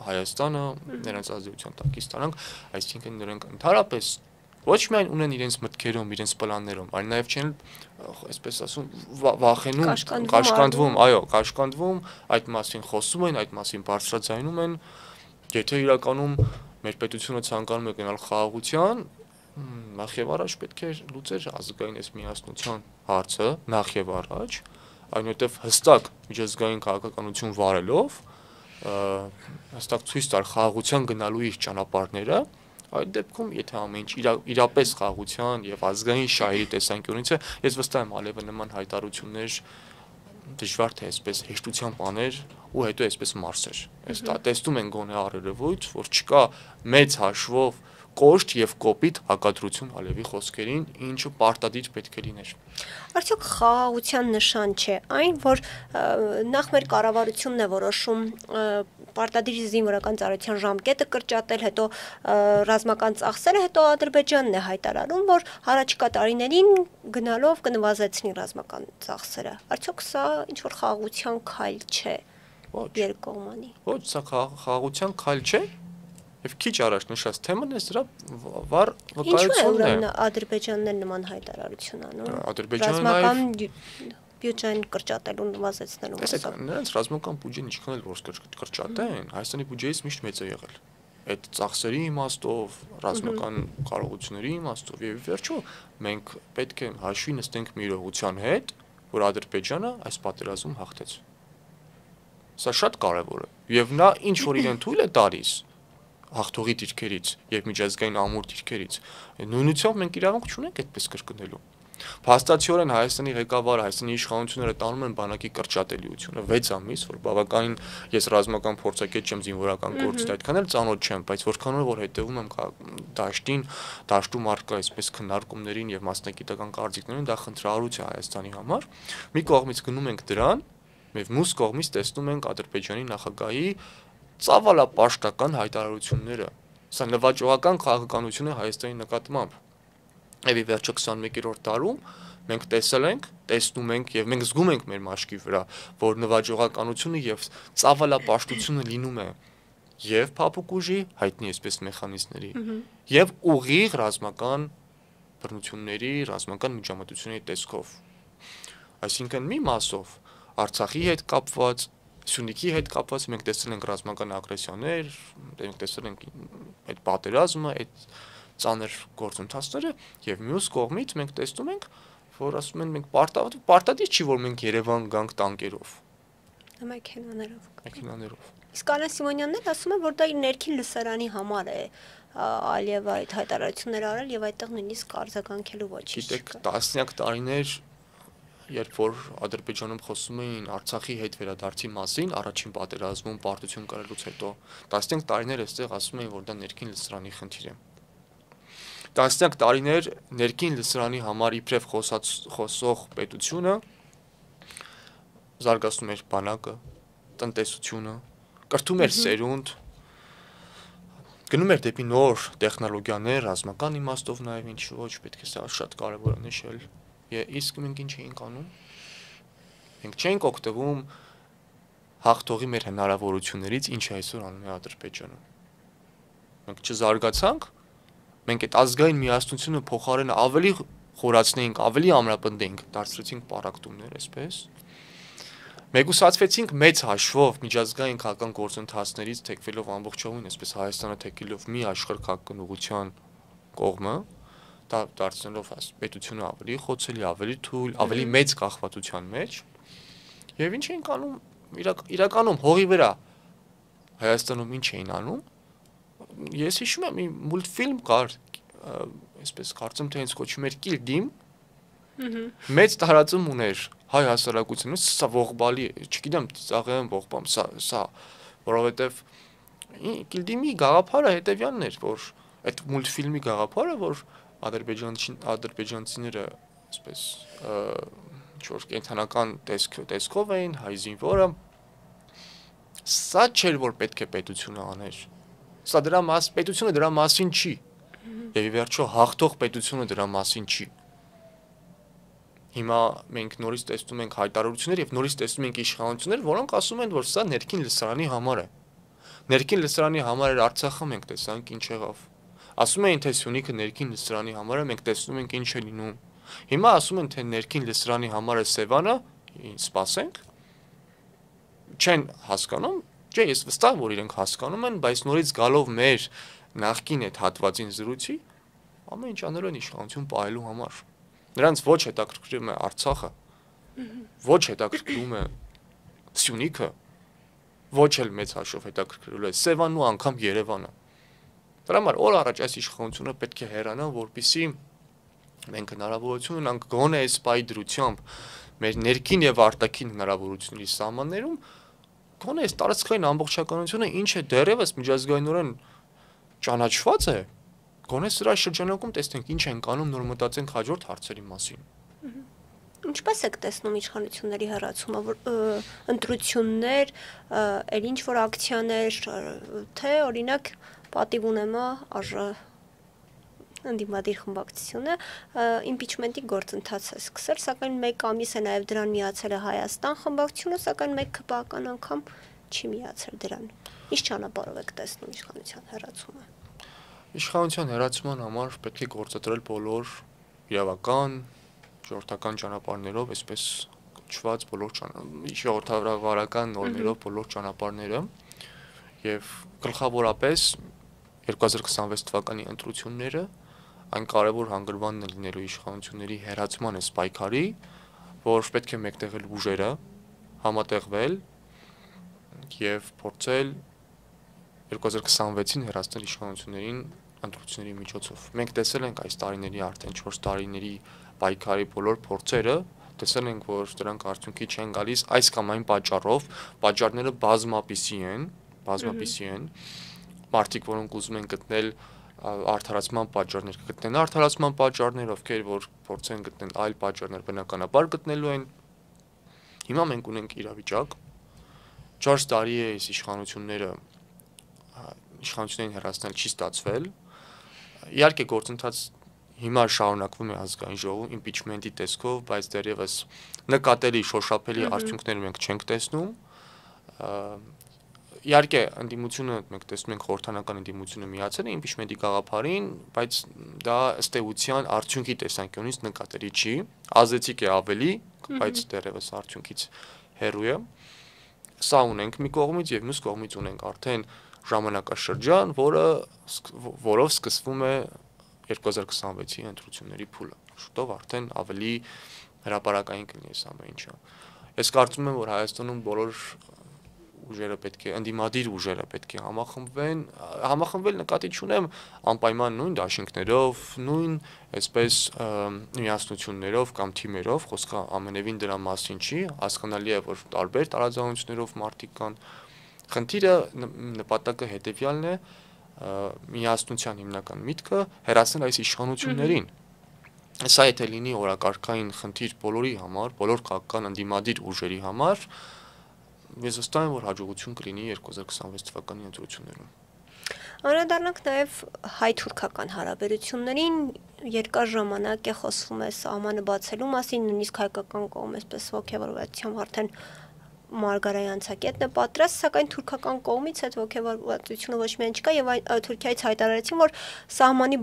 Հայաստանը, նրանց ազդեցության տակ ստանանք, այսինքն նրանք ընդհանրապես ոչ միայն ունեն իրենց մտքերում, իրենց պլաններում, այլ նաև չեն, այսպես ասում, վախենում, կաշկանդվում, այո, կաշկանդվում, այդ մասին խոսում են, այդ մասին բարձրաձայնում են, եթե իրականում մեր պետությունը ցանկանում է գնալ խաղաղության, նախ եւ առաջ պետք է լուծեր ազգային այս միասնության հարցը, նախ եւ առաջ, այնուհետև հստակ միջազգային քաղաքականություն վարելով, հստակ ցույց տալ խաղաղության գնալու իր ճանապարհները, այդ դեպքում եթե ամեն ինչ իրապես խաղաղության եւ ազգային շահերի տեսանկյունից է, ես վստահ եմ Ալիևը նման հայտարարություններ դժվար թե այսպես հեշտությամբ աներ ու հետո այսպես մարսեր։ Այս տեսնում են գոնե առերևույթ, որ չկա մեծ հաշվով կոշտ եւ կոպիտ հակադրություն Ալիևի խոսքերին, ինչը պարտադիր պետք է լիներ։ Արդյոք խաղաղության նշան չէ այն, որ նախ մեր կառավարությունն է որոշում պարտադիր զինվորական ծառայության ժամկետը կրճատել, հետո ռազմական ծախսերը, հետո Ադրբեջանն է հայտարարում, որ առաջիկա տարիներին գնալով կնվազեցնի ռազմական ծախսերը։ Արդյոք սա ինչ որ խաղաղության քայլ չէ։ Ոչ։ Երկկողմանի։ Ոչ, սա խաղաղության քայլ չէ։ Եվ քիչ առաջ նշած թեման է սրա վառ վկայությունն է։ Ինչու է Ադրբեջանն է նման հայտարարություն անում։ Ադրբեջանը ռազմական բյուջեն կրճատելու նվազեցնելու մասով։ Նրանց ռազմական բյուջեն ինչքան էլ որ կրճատեն, Հայաստանի բյուջեից միշտ մեծ է եղել։ Այդ ծախսերի իմաստով, ռազմական կարողությունների իմաստով եւ վերջո մենք պետք է հաշվի նստենք մի իրողության հետ, որ Ադրբեջանը այս պատերազմում հաղթեց։ Սա շատ կարեւոր է։ Եվ նա ինչ որ իրեն թույլ է տալիս հաղթողի դիրքերից եւ միջազգային ամուր դիրքերից նույնությամբ մենք իրավունք չունենք այդպես կրկնելու Փաստացիորեն Հայաստանի ղեկավարը, Հայաստանի իշխանությունները տանում են բանակի կրճատելիությունը 6 ամիս, որ բավականին ես ռազմական փորձագետ չեմ, զինվորական գործից այդքան էլ ծանոթ չեմ, բայց որքանով որ հետևում եմ դաշտին, դաշտում առկա այսպես քննարկումներին եւ մասնագիտական կարծիքներին, դա խնդրահարույց է Հայաստանի համար։ Մի կողմից գնում ենք դրան, եւ մյուս կողմից տեսնում ենք Ադրբեջանի նախագահի ծավալապաշտական հայտարարությունները։ Սա նվաճողական քաղաքականություն է Հայաստանի նկատմամբ։ Եվ ի վերջո 21-րդ դարում մենք տեսել ենք, տեսնում ենք եւ մենք զգում ենք մեր մաշկի վրա, որ նվաճողականությունը եւ ծավալապաշտությունը լինում է եւ փափուկ ուժի, հայտնի այսպես մեխանիզմների, եւ ուղիղ ռազմական բռնությունների, ռազմական միջամտությունների տեսքով։ Այսինքն մի մասով Արցախի հետ կապված, Սյունիքի հետ կապված մենք տեսել ենք ռազմական ագրեսիաներ, մենք տեսել ենք այդ պատերազմը, այդ ծանր գործընթացները եւ մյուս կողմից մենք տեսնում ենք, որ ասում են մենք պարտադիր չի որ մենք Երևան գանք տանկերով, մեքենաներով։ Իսկ Անna Սիմոնյանն էլ ասում է, որ դա իր ներքին լսարանի համար է Ալիևը այդ հայտարարությունները արել եւ այդտեղ նույնիսկ արձագանքելու ոչինչ։ Գիտեք, տասնյակ տարիներ երբ որ Ադրբեջանում խոսում էին Արցախի հետ վերադարձի մասին, առաջին պատերազմում պարտություն կրելուց հետո, տասնյակ տարիներ այստեղ ասում էին, որ դա ներքին լսարանի խնդիր է։ Տասնյակ տարիներ ներքին լսարանի համար իբրև խոսող պետությունը զարգացնում էր բանակը, տնտեսությունը, կրթում էր սերունդ, գնում էր դեպի նոր տեխնոլոգիաներ, ռազմական իմաստով նաև ինչ ոչ պետք է սա շատ կարևոր է նշել։ Իսկ մենք ինչ էինք անում։ Մենք չենք օգտվում հաղթողի մեր հնարավորություններից, ինչը այսօր անում է Ադրբեջանը։ Մենք չզարգացանք, մենք այդ ազգային միասնությունը փոխարենը ավելի խորացնեինք, ավելի ամրապնդեինք, դարձրեցինք պառակտումներ, այսպես։ Մեկուսացվեցինք մեծ հաշվով միջազգային քաղաքական գործընթացներից թեքվելով ամբողջովին, այսպես Հայաստանը թեքելով մի աշխարհ քաղաքական ուղղության կողմը, դա դարձնելով պետությունը ավելի խոցելի, ավելի թույլ, ավելի մեծ կախվածության մեջ։ Եվ ինչ էին անում իրականում հողի վրա Հայաստանում ինչ էին անում։ Ես հիշում եմ մի մուլտֆիլմ կար, այսպես կարծեմ թե հենց կոչվում էր Կիլդիմ, մեծ տարածում ուներ հայ հասարակությունը, սա ողբալի, չգիտեմ, ծաղեմ ողբամ, սա, որովհետև Կիլդիմի գաղափարը հետևյալն էր, որ այդ մուլտֆիլմի գաղափարը, որ ադրբեջանցիները այսպես ինչ-որ կենթանական տեսքով էին, հայ զինվորը, սա չէր, որ պետք է պետությունը աներ, սա պետությունը դրա մասին չի, եւ ի վերջո հաղթող պետությունը դրա մասին չի։ Հիմա մենք նորից տեսնում ենք հայտարարություններ եւ նորից տեսնում ենք իշխանություններ, որոնք ասում են, որ սա ներքին լսարանի համար է։ Ներքին լսարանի համար էր Արցախը, մենք տեսանք ինչ եղավ։ Ասում էին, թե Սյունիքը ներքին լսարանի համար է, մենք տեսնում ենք ինչ է լինում։ Հիմա ասում են, թե ներքին լսարանի համար է Սևանը, սպասենք։ Չեն հասկանում, չէ, ես վստահ որ իրենք հասկանում են, բայց նորից գալով մեր նախկին այդ հատվածին զրույցի, ամեն ինչ անել են իշխանություն պահելու համար։ Նրանց ոչ հետաքրքրում է Արցախը, ոչ հետաքրքրում է Սյունիքը, ոչ էլ մեծ հաշվով հետաքրքրում է Սևանն ու անգամ Երևանը։ Դրա համար օր առաջ այս իշխանությունը պետք է հեռանա, որպեսզի մենք հնարավորություն ունենք գոնե այս պայի դրությամբ մեր ներքին եւ արտաքին հնարավորությունների սահմաններում գոնե այս տարածքային ամբողջականությունը ինչը դեռևս միջազգայինորեն ճանաչված է, գոնե սրա շրջանակում տեսնենք ինչ են կանում, նոր մտածենք հաջորդ հարցերի մասին։ Ինչպես եք տեսնում իշխանությունների հեռացումը, որ ընտրություններ, այլ ինչ որ ակցիաներ, թե օրինակ պատիվ ունեմ ընդդիմադիր խմբակցությունը իմպիչմենտի գործընթաց է սկսել, սակայն 1 ամիս է նաև դրան միացել է Հայաստան խմբակցությունը, սակայն 1 քպական անգամ չի միացել դրան։ Ինչ ճանապարհով եք տեսնում իշխանության հեռացումը։ Իշխանության հեռացման համար պետք է գործադրել բոլոր իրավական, ժողովրդական ճանապարհներով, այսպես կոչված բոլոր ժողովրդավարական նորմերով բոլոր ճանապարհները եւ գլխավորապես 2026 թվականի ընտրությունները այն կարևոր հանգրվանն է լինելու իշխանությունների հեռացման այս պայքարի, որ պետք է մեկտեղել ուժերը, համատեղվել եւ փորձել 2026-ին հեռացնել իշխանություններին ընտրությունների միջոցով։ Մենք տեսել ենք այս տարիների արդեն 4 տարիների պայքարի բոլոր փորձերը տեսել ենք, որ դրանք արդյունքի չեն գալիս այս կամ այն պատճառով, պատճառները բազմապիսի են, մարդիկ, որոնք ուզում են գտնել արդարացման պատճառներ, գտնեն արդարացման պատճառներ, ովքեր որ փորձեն գտնել այլ պատճառներ, բնականաբար գտնելու են։ Հիմա մենք ունենք իրավիճակ, 4 տարի է այս իշխանություններին հեռացնել չի ստացվել։ Իհարկե գործընթաց հիմա շարունակվում է ազգային ժողովում impeachment-ի տեսքով, բայց դեռևս նկատելի շոշափելի արդյունքներ մենք չենք տեսնում։ Իհարկե ընդդիմությունը մենք տեսնում ենք խորհրդանական ընդդիմությունը միացել է impeachment-ի գաղափարին, բայց դա ըստ էության արդյունքի տեսանկյունից նկատելի չի, ազդեցիկ է ավելի, բայց դեռևս արդյունքից հեռու է։ Սա ունենք մի կողմից եւ մյուս կողմից ունենք արդեն ժամանակաշրջան, որով սկսվում է 2026-ի ընտրությունների փուլը։ Շուտով արդեն ավելի հրապարակային կլինի այս ամեն ինչը։ Ես կարծում եմ, որ Հայաստանում բոլոր ուժերը պետք է ընդդիմադիր ուժերը պետք է համախմբվել նկատի չունեմ անպայման նույն դաշինքներով, նույն այսպես միասնություններով կամ թիմերով, խոսքը ամենևին դրա մասին չի, հասկանալի է, որ տարբեր տարաձայնություններով մարդիկ կան։ Խնդիրը նպատակը հետևյալն է, միասնության հիմնական միտքը հեռացնել այս իշխանություններին։ Սա եթե լինի օրակարգային խնդիր բոլորի համար, բոլոր քաղաքական ընդդիմադիր ուժերի համար, ես վստահ եմ, որ հաջողություն կլինի 2026 թվականի ընտրություններում։ Անդրադառնանք նաև հայ-թուրքական հարաբերություններին, երկար ժամանակ է խոսվում է սահմանը բացելու մասին, նույնիսկ հայկական կողմը այսպես ողջավորվածությամբ արդեն Մարգարայի անցակետն է պատրաստ, սակայն թուրքական կողմից այդ ողջավորվածությունը ոչ միայն չկա եւ Թուրքիայից հայտարարեցին, որ սահմանի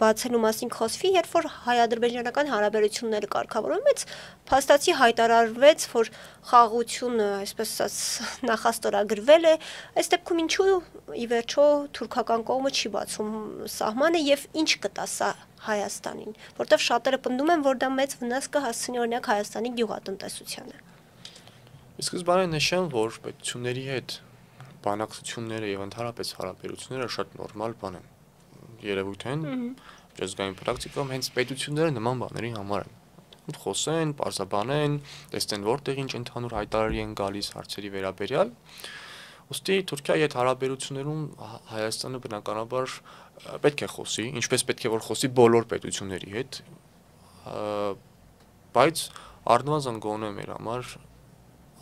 բացելու մասին խոսվի, երբ որ հայ-ադրբեջանական հարաբերությունները կարգավորվում են, փաստացի հայտարարվեց, որ խաղաղությունը, այսպես ասած, նախաստորագրվել է, այս դեպքում ինչու ի վերջո թուրքական կողմը չի բացում սահմանը եւ ինչ կտա սա Հայաստանին, որտեղ շատերը պնդում են, որ դա մեծ վնաս կհասցնի օրինակ Հայաստանի գյուղատնտեսությանը։ Սկզբանե նշեմ, որ պետությունների հետ բանակցությունները եւ ընդհանրապես հարաբերությունները շատ նորմալ բան են։ Երևույթ են, միջազգային պրակտիկայում հենց պետությունները նման բաների համար են։ Խոսեն, պարզաբանեն, տեսնեն որտեղ ինչ ընդհանուր հայտարարի են գալիս հարցերի վերաբերյալ։ Ոստի Թուրքիայի հետ հարաբերություններում Հայաստանը բնականաբար պետք է խոսի, ինչպես պետք է որ խոսի բոլոր պետությունների հետ, բայց առնվազն գոնե մեր համար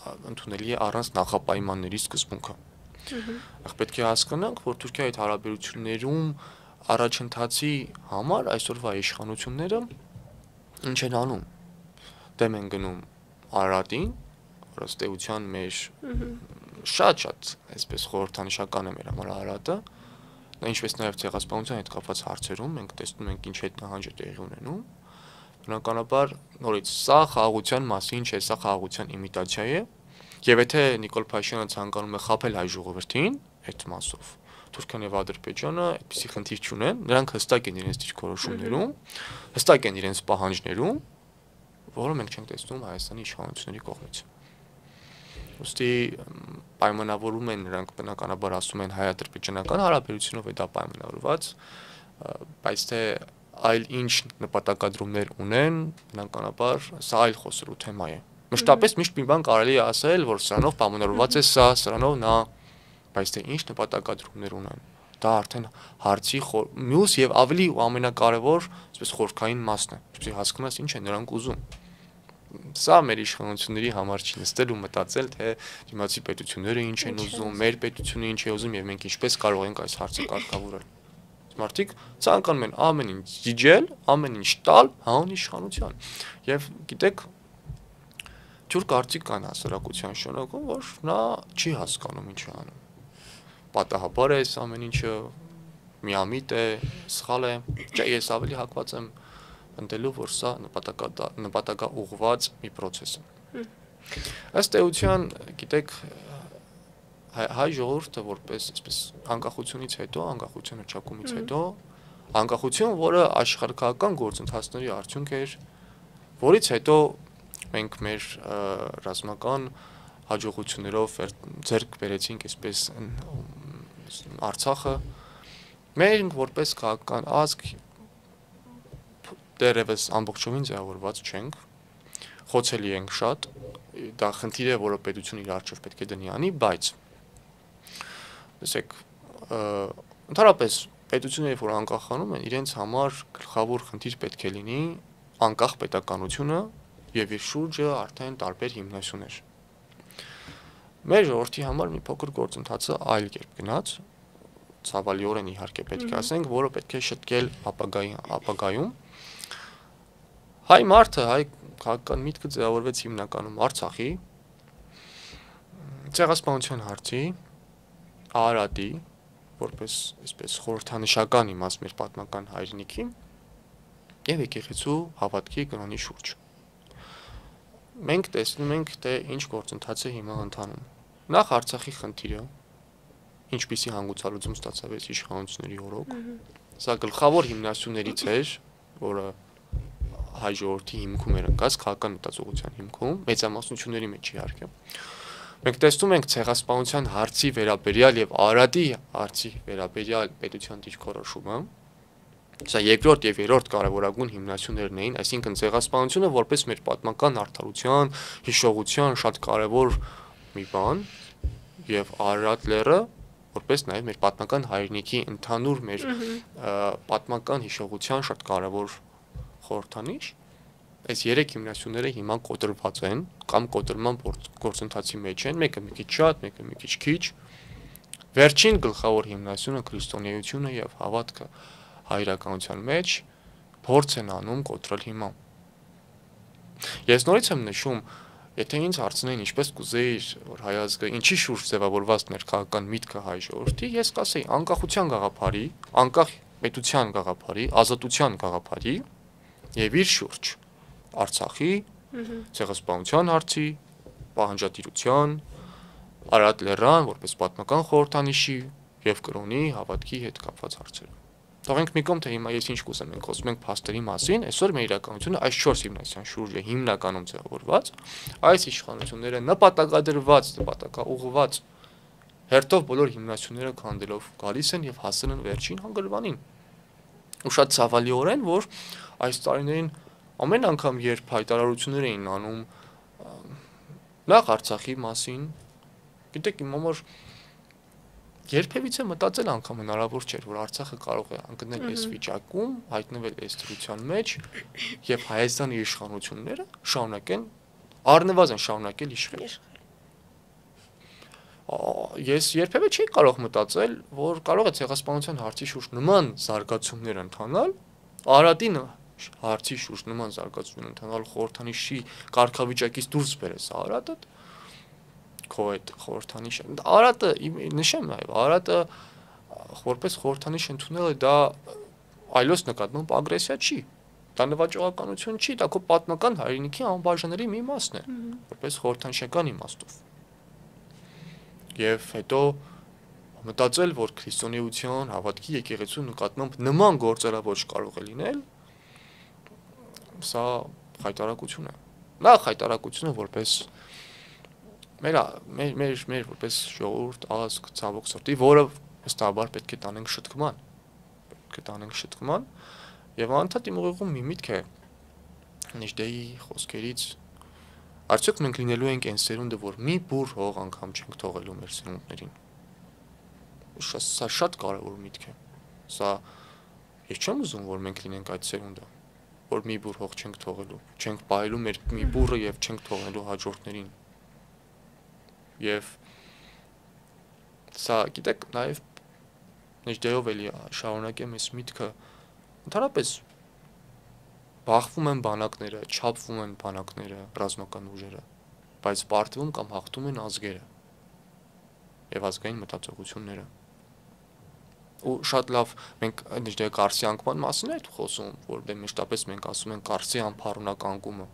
ընդունելի է առանց նախապայմանների սկզբունքը։ Պետք է հասկանանք, որ Թուրքիայի հետ հարաբերություններում առաջընթացի համար այսօրվա իշխանությունները ինչ են անում։ Դեմ են գնում Արարատին, որ ըստ էության մեր շատ այսպես խորհրդանշական է մեր համար Արարատը, ինչպես նաև ցեղասպանության հետ կապված հարցերում մենք տեսնում ենք ինչ հետ նահանջ է տեղի ունենում։ Բնականաբար նորից սա խաղաղության մասին չէ, սա խաղաղության իմիտացիա է, եւ եթե Նիկոլ Փաշինյանը ցանկանում է խաբել հայ ժողովրդին այդ մասով, Թուրքիան եւ Ադրբեջանը այդպիսի խնդիր չունեն, նրանք հստակ են իրենց դիրքորոշումներում, հստակ են իրենց պահանջներում, որը մենք չենք տեսնում Հայաստանի իշխանությունների կողմից։ Ոստի պայմանավորում են նրանք բնականաբար ասում են հայ-ադրբեջանական հարաբերությունով է դա պայմանավորված, բայց թե այլ ինչ նպատակադրումներ ունեն, բնականաբար սա այլ խոսելու թեմա է։ Մշտապես միշտ մի բան կարելի է ասել, որ սրանով պայմանավորված է սա, սրանով նա, բայց թե ինչ նպատակադրումներ ունեն, դա արդեն հարցի մյուս եւ ավելի ու ամենակարևոր, այսպես խորքային մասն է։ Ինչպես հասկանում ես ինչ են նրանք ուզում։ Սա մեր իշխանությունների համար չի նստել ու մտածել, թե դիմացի պետությունները ինչ են ուզում, մեր պետությունը ինչ է ուզում եւ մենք ինչպես կարող ենք այս հարցը կարգավորել։ Մարդիկ ցանկանում են ամեն ինչ դիջել, ամեն ինչ տալ հանուն իշխանության։ Եվ գիտեք, ջուր կարծիք կան հասարակության շնորհքում, որ նա չի հասկանում ինչ է անում։ Պատահաբար է այս ամեն ինչը միամիտ է, սխալ է։ Չէ, ես ավելի հակված եմ ընդելու, որ սա նպատակաուղղված մի process է։ Ըստ էության, գիտեք, հայ ժողովուրդը որպես այսպես անկախությունից հետո, անկախության հռչակումից հետո, անկախություն, որը աշխարհական գործընթացների արդյունք էր, որից հետո մենք մեր ռազմական հաջողություններով ձեռք բերեցինք այսպես Արցախը, մենք որպես քաղաքական ազգ դեռևս ամբողջովին ձևավորված չենք, խոցելի ենք շատ, դա խնդիր է, որը պետությունը իր առջև պետք է դնի անի, բայց տեսեք, ընդհանրապես պետությունները, որ անկախանում են, իրենց համար գլխավոր խնդիր պետք է լինի անկախ պետականությունը եւ իր շուրջը արդեն տարբեր հիմնասյուներ։ Մեր ժողովրդի համար մի փոքր գործընթացը այլ կերպ գնաց, ցավալիորեն իհարկե պետք է ասենք, որը պետք է շտկել ապագայում։ Հայ մարդը, հայ քաղաքական միտքը ձևավորվեց հիմնականում Արցախի, ցեղասպանության հարցի, Արարատի, որպես այսպես խորհրդանշական իմաստ մեր պատմական հայրենիքի եւ եկեղեցու հավատքի կրոնի շուրջ։ Մենք տեսնում ենք, թե ինչ գործընթաց է հիմա ընթանում։ Նախ Արցախի խնդիրը, ինչպիսի հանգուցալուծում ստացավ այս իշխանությունների օրոք, սա գլխավոր հիմնասյուներից էր, որը հայ ժողովրդի հիմքում էր ընկած, քաղաքական մտածողության հիմքում, մեծամասնությունների մեջ իհարկե։ Մենք տեսնում ենք ցեղասպանության հարցի վերաբերյալ եւ Արարատի հարցի վերաբերյալ պետության դիրքորոշումը։ Սա երկրորդ եւ երրորդ կարևորագույն հիմնասյուներն էին, այսինքն ցեղասպանությունը որպես մեր պատմական արդարության, հիշողության շատ կարևոր մի բան եւ Արարատ լեռը որպես նաեւ մեր պատմական հայրենիքի ընդհանուր մեր պատմական հիշողության շատ կարևոր խորհրդանիշ։ Այս երեք հիմնասյուները հիմա կոտրված են կամ կոտրման գործընթացի մեջ են, մեկը մի քիչ շատ, մեկը մի քիչ քիչ։ Վերջին գլխավոր հիմնասյունը քրիստոնեությունը եւ հավատքը հայրականության մեջ փորձ են անում կոտրել հիմա։ Ես նորից եմ նշում, եթե ինձ հարցնեին ինչպես կուզեիր, որ հայ ազգը ինչի շուրջ ձևավորված ներքաղաքական միտքը հայ ժողովրդի, ես կասեի անկախության գաղափարի, անկախ պետության գաղափարի, ազատության գաղափարի եւ իր շուրջ Արցախի, ցեղասպանության հարցի, պահանջատիրության, Արարատ լեռան որպես պատմական խորհրդանիշի եւ կրոնի հավատքի հետ կապված հարցեր։ Թողենք մի կողմ, թե հիմա ես ինչ կուզեմ, մենք խոսում ենք փաստերի մասին, այսօր մեր իրականությունը այս 4 հիմնասյան շուրջ է հիմնականում ձևավորված, այս իշխանությունները նպատակադրված, նպատակաուղղված հերթով բոլոր հիմնասյունները քանդելով գալիս են եւ հասել են վերջին հանգրվանին։ Ու շատ ցավալիորեն, որ այս տարիներին ամեն անգամ երբ հայտարարություններ էին անում նախ Արցախի մասին, գիտեք իմ համար երբևիցե մտածել անգամ հնարավոր չէր, որ Արցախը կարող է անկնել այս վիճակում, հայտնվել այս դրության մեջ եւ Հայաստանի իշխանությունները շարունակեն առնվազն շարունակել իշխել։ Ես երբևէ չի կարող մտածել, որ կարող է ցեղասպանության հարցի շուրջ նման զարգացումներ ընթանալ, Արարատի հարցի շուրջ նման զարգացումներ ընթանալ, խորհրդանիշի կարգավիճակից դուրս բերես Արարատը, քո այդ խորհրդանիշը։ Արարատը նշեմ նաև, Արարատը որպես խորհրդանիշ ընդունելը դա այլոց նկատմամբ ագրեսիա չի։ Դա նվաճողականություն չի, դա քո պատմական հայրենիքի անբաժանելի մի մասն է, որպես խորհրդանշական իմաստով։ Եվ հետո մտածել, որ քրիստոնեության, հավատքի եկեղեցու նկատմամբ նման գործելավոճ կարող է լինել, սա խայտարակություն է։ Նախ խայտարակությունը որպես մեր որպես ժողովուրդ, ազգ, ցավոք սրտի, որը վստահաբար պետք է տանենք շտկման, եւ անդադ իմ ուղեղում մի միտք է Նիժդեի խոսքերից, արդյոք մենք լինելու ենք այն սերունդը, որ մի բուռ հող անգամ չենք թողելու մեր սերունդներին։ Սա շատ կարևոր միտք է։ Սա ես չեմ ուզում, որ մենք լինենք այդ սերունդը, որ մի բուռ հող չենք թողելու, չենք պահելու մեր մի բուռը եւ չենք թողնելու հաջորդներին։ Եվ սա գիտեք նաև Նիժդեով էլի շարունակեմ այս միտքը, ընդհանրապես բախվում են բանակները, չափվում են բանակները, ռազմական ուժերը, բայց պարտվում կամ հաղթում են ազգերը եւ ազգային մտածողությունները։ Ու շատ լավ մենք Նիժդեի Կարսի անկման մասին է խոսում, որ դե մշտապես մենք ասում ենք Կարսի անփառունակ անկումը։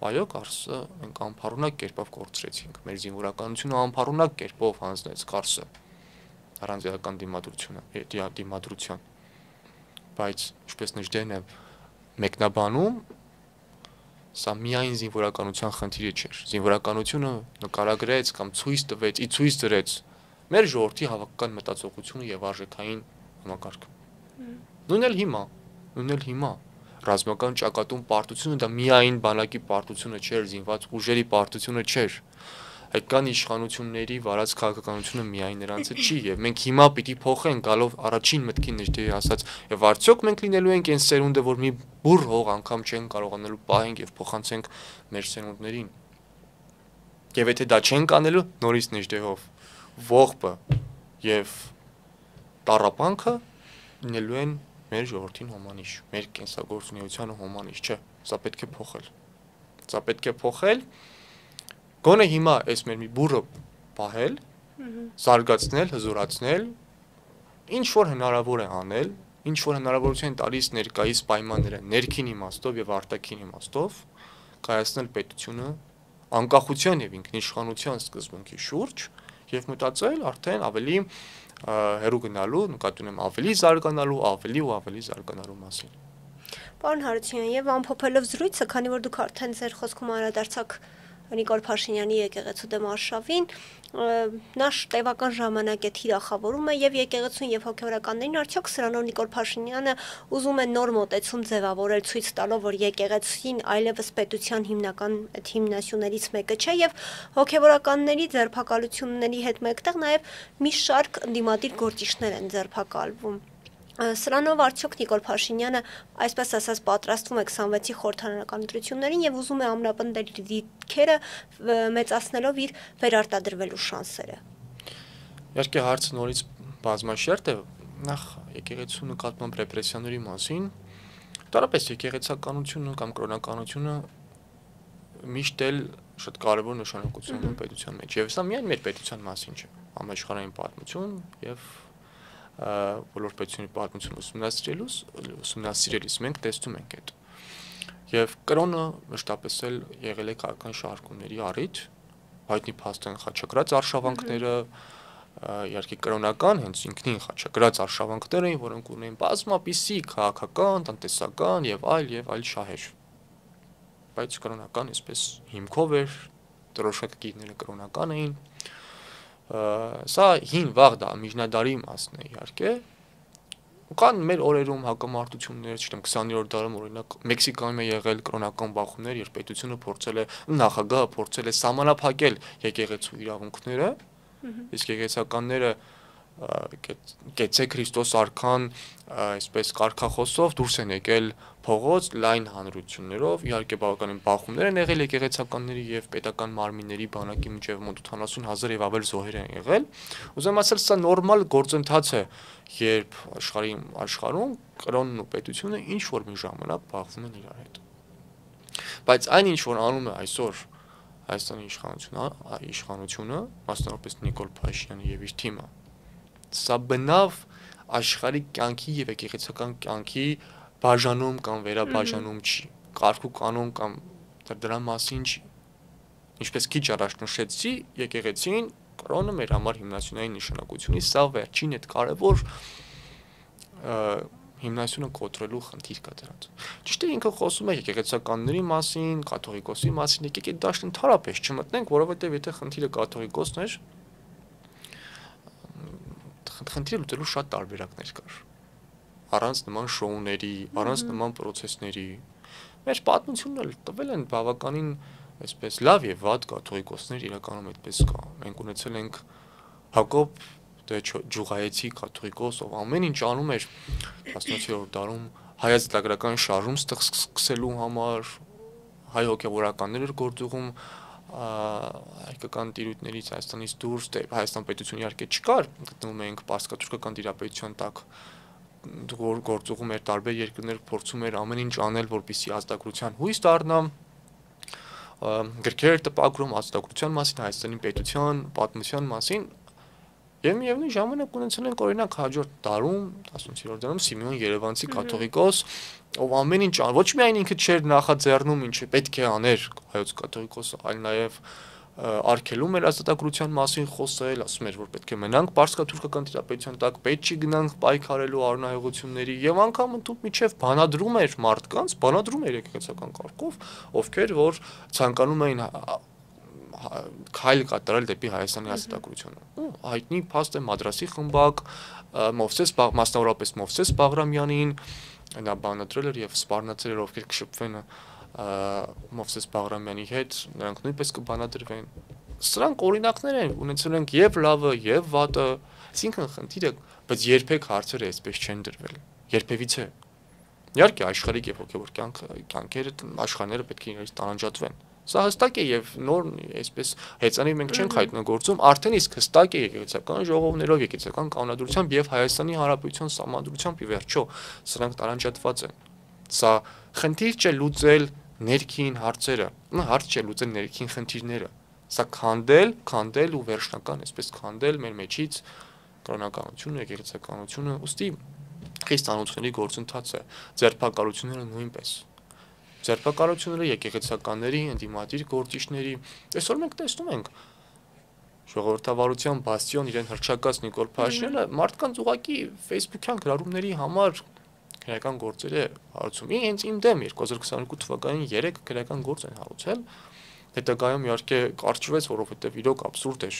Այո, Կարսը մենք անփառունակ կերպով կորցրեցինք, մեր զինվորականությունը անփառունակ կերպով հանձնեց Կարսը, առանց իրական դիմադրության, բայց ինչպես Նիժդեն է մեկնաբանում, սա միայն զինվորականության խնդիրը չէր, զինվորականությունը նկարագրեց կամ ցույց դրեց մեր ժողովրդի հավաքական մտածողությունը եւ արժեքային համակարգը։ Նույնն էլ հիմա, ռազմական ճակատում պարտությունը դա միայն բանակի պարտությունը չէր, զինված ուժերի պարտությունը չէր։ Այդ կան իշխանությունների վարած քաղաքականությունը միայն նրանցը չի եւ մենք հիմա պիտի փոխենք գալով առաջին մտքին ներդրի ասած եւ արդյոք մենք լինելու ենք այն սերունդը, որ մի բուռ հող անգամ չեն կարողանալու պահենք եւ փոխանցենք մեր սերունդներին։ Եվ եթե դա չենք անելու, նորից ներդրով ողբը եւ տառապանքը լինելու են մեր ժողովրդին հոմանիշ, մեր կենսագործունեությանը հոմանիշ, չէ, սա պետք է փոխել։ Սա պետք է փոխել։ Գոնե հիմա այս մեր մի բուռը պահել, զարգացնել, հզորացնել, ինչ որ հնարավոր է անել, ինչ որ հնարավորություն տալիս ներկայիս պայմանները ներքին իմաստով եւ արտաքին իմաստով, կայացնել պետությունը անկախության եւ ինքնիշխանության սկզբունքի շուրջ եւ մտածել արդեն ավելի հերու գնալու, նկատի ունեմ ավելի զարգանալու, ավելի ու ավելի զարգանալու մասին։ Պարոն Հարությունյան, եւ ամփոփելով զրույցը, քանի որ դուք արդեն ձեր խոսքում անդրադարձաք Նիկոլ Փաշինյանի եկեղեցու դեմ արշավին, նա տևական ժամանակ է թիրախավորում է եւ եկեղեցուն եւ հոգեորականներին արդյոք սրանով Նիկոլ Փաշինյանը ուզում է նոր մոտեցում ձևավորել ցույց տալով, որ եկեղեցին այլևս պետության հիմնական հիմնասյուներից մեկը չէ եւ հոգեորականների ձերբակալությունների հետ մեկտեղ նաեւ մի շարք ընդդիմադիր գործիչներ են ձերբակալվում։ Սրանով արդյոք Նիկոլ Փաշինյանը, այսպես ասած, պատրաստվում է 26-ի խորհրդարանական ընտրություններին եւ ուզում է ամրապնդել իր դիրքերը, մեծացնելով իր վերարտադրվելու շանսերը։ Իհարկե հարցը նորից բազմաշերտ է, նախ եկեղեցու նկատմամբ ռեպրեսիաների մասին, տարապես եկեղեցականությունը կամ կրոնականությունը միշտ էլ շատ կարևոր նշանակություն ունի պետության մեջ, եւ սա միայն մեր պետության մասին չէ, համաշխարհային պատմություն եւ բոլոր պետությունների պատմությունը ուսումնասիրելիս մենք տեսնում ենք այդ։ Եվ կրոնը մշտապես էլ եղել է քաղաքական շարժումների առիթ, հայտնի փաստ են խաչակրաց արշավանքները, իհարկե կրոնական հենց ինքնին խաչակրաց արշավանքներ էին, որոնք ունեն բազմապիսի քաղաքական, տնտեսական եւ այլ շահեր։ Բայց կրոնական այսպես հիմքով էր, դրոշակիրները կրոնական էին։ Սա հին վաղ դա միջնադարի մասն է իհարկե։ Կան մեր օրերում հակամարտություններ, չգիտեմ 20-րդ դարում օրինակ Մեքսիկայում է եղել կրոնական բախումներ, երբ պետությունը փորձել է նախագահը փորձել է սահմանափակել եկեղեցու իրավունքները, իսկ եկեղեցականները կեցե Քրիստոս արքան այսպես կարգախոսով դուրս են եկել փողոց լայն հանրություններով, իհարկե բավականին բախումներ են եղել եկեղեցականների եւ պետական մարմինների բանակի միջև մոտ 80,000 եւ ավել զոհեր են եղել։ Ուզում ասել, սա նորմալ գործընթաց է, երբ աշխարհում կրոնն ու պետությունը ինչ որ մի ժամանակ բախվում են իրար հետ։ Բայց այն ինչ որ անում է այսօր Հայաստանի իշխանությունը, մասնավորապես Նիկոլ Փաշինյանը եւ իր թիմը, սա բնավ աշխարհի կյանքի եւ եկեղեցական կյանքի բաժանում կամ վերաբաժանում չի, կարգ ու կանոն կամ դրա մասին չի։ Ինչպես քիչ առաջ նշեցի, եկեղեցին կրոնը մեր համար հիմնասյունային նշանակություն ունի, սա վերջին այդ կարևոր հիմնասյունը կոտրելու խնդիր կա դրանց։ Ճիշտ է, ինքը խոսում է եկեղեցականների մասին, կաթողիկոսի մասին, եկեք այդ դաշտը ընդհանրապես չմտնենք, որովհետեւ եթե խնդիրը կաթողիկոսն էր, խնդիրը լուծելու շատ տարբերակներ կար։ Առանց նման շոուների, առանց նման պրոցեսների, մեր պատմությունն էլ տվել են բավականին այսպես լավ եւ վատ կաթողիկոսներ իրականում այդպես կա։ Մենք ունեցել ենք Հակոբ Ջուղայեցի կաթողիկոս, ով ամեն ինչ անում էր 17-րդ դարում հայաց դագրական շարժում սկսելու համար, հայ հոգևորականներ էր գործուղում հայկական տիրույթներից Հայաստանից դուրս, Հայաստան պետություն իհարկե չկար, գտնվում էինք պարսկատուրքական տիրապետության տակ, գործուղում էր տարբեր երկրներ, փորձում էր ամեն ինչ անել, որպեսզի ազատագրության հույս դառնա, գրքեր տպագրում ազատագրության մասին, Հայաստանի պետության պատմության մասին, եւ միևնույն ժամանակ ունեցել ենք օրինակ հաջորդ դարում 18-րդ դարում Սիմեոն Երևանցի կաթողիկոս, ով ամեն ինչ ոչ միայն ինքը չէր նախաձեռնում ինչ պետք է աներ հայոց կաթողիկոսը, այլ նաեւ արգելում էր ազատագրության մասին խոսել, ասում էր որ պետք է մնանք պարսկատուրքական տիրապետության տակ, պետք չի գնանք պայքարելու առնահեղությունների եւ անգամ ընդհանուր միջև բանադրում էր մարդկանց, բանադրում էր եկեղեցական կարգով, ովքեր որ ցանկանում էին քայլ կատարել դեպի Հայաստանի ազատագրությունը։ Հայտնի փաստ է Մադրասի խմբակ, մասնավորապես Մովսես Բաղրամյանին, նա բանադրել էր եւ սպառնացել էր ովքեր կշփվեն Մովսես Բաղրամյանի հետ, նրանք նույնպես կբանադրվեն։ Սրանք օրինակներ են, ունեցել ենք եւ լավը, եւ վատը, այսինքն խնդիրը, բայց երբեք հարցերը այսպես չեն դրվել։ Երբևիցե։ Իհարկե աշխարհիկ եւ հոգեվոր կյանքերը, աշխարհները պետք է իրենց տարանջատվեն։ Սա հստակ է եւ նոր այսպես հեծանի մենք չենք հայտնագործում, արդեն իսկ հստակ է եկեղեցական ժողովներով, եկեղեցական կանոնադրությամբ եւ Հայաստանի Հանրապետության սահմանադրությամբ ի վերջո սրանք տարանջատված են։ Սա խնդիր չէ լուծել ներքին հարցերը, հարց չէ լուծել ներքին խնդիրները։ Սա քանդել ու վերջնական այսպես քանդել մեր մեջից կրոնականությունը, եկեղեցականությունը, ուստի խիստ անոթների գործընթաց է, ձերբակալությունները նույնպես։ Ձերբակալությունները եկեղեցականների, ընդդիմադիր գործիչների, այսօր մենք տեսնում ենք ժողովրդավարության բաստիոն իրեն հռչակած Նիկոլ Փաշինյանը մարդկանց ուղակի Facebook-յան գրառումների համար քրեական գործեր է հարուցում։ Հենց իմ դեմ 2022 թվականին 3 քրեական գործ են հարուցել։ Հետագայում իհարկե կարճվեց, որովհետև իրոք абսուրդ էր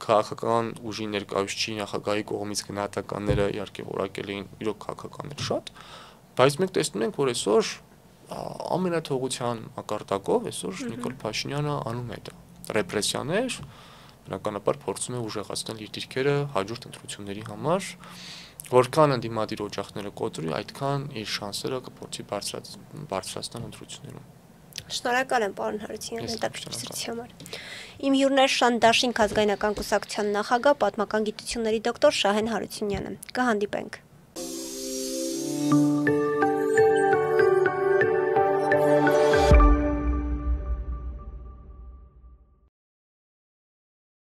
քաղաքական ուժի ներկայացուցիչ նախագահի կողմից գնահատականները իհարկե որակել էին իրոք քաղաքականներ շատ, բայց մենք տեսնում ենք, որ այսօր ամենաթողության մակարդակով այսօր Նիկոլ Փաշինյանը անում է դա։ Ռեպրեսիաներ, բնականաբար փորձում է ուժեղացնել իր դիրքերը հաջորդ ընտրությունների համար, որքան ընդդիմադիր օջախները կոտրի, այդքան իր շանսերը կփորձի բարձրացնել ընտրություններում։ Շնորհակալ եմ, պարոն Հարությունյան, հետաքրքրության համար։ Իմ հյուրն էր Շան Դաշինք ազգայնական կուսակցության նախագահ, պատմական գիտությունների դոկտոր Շահեն Հարությունյանը։ Կհանդիպենք։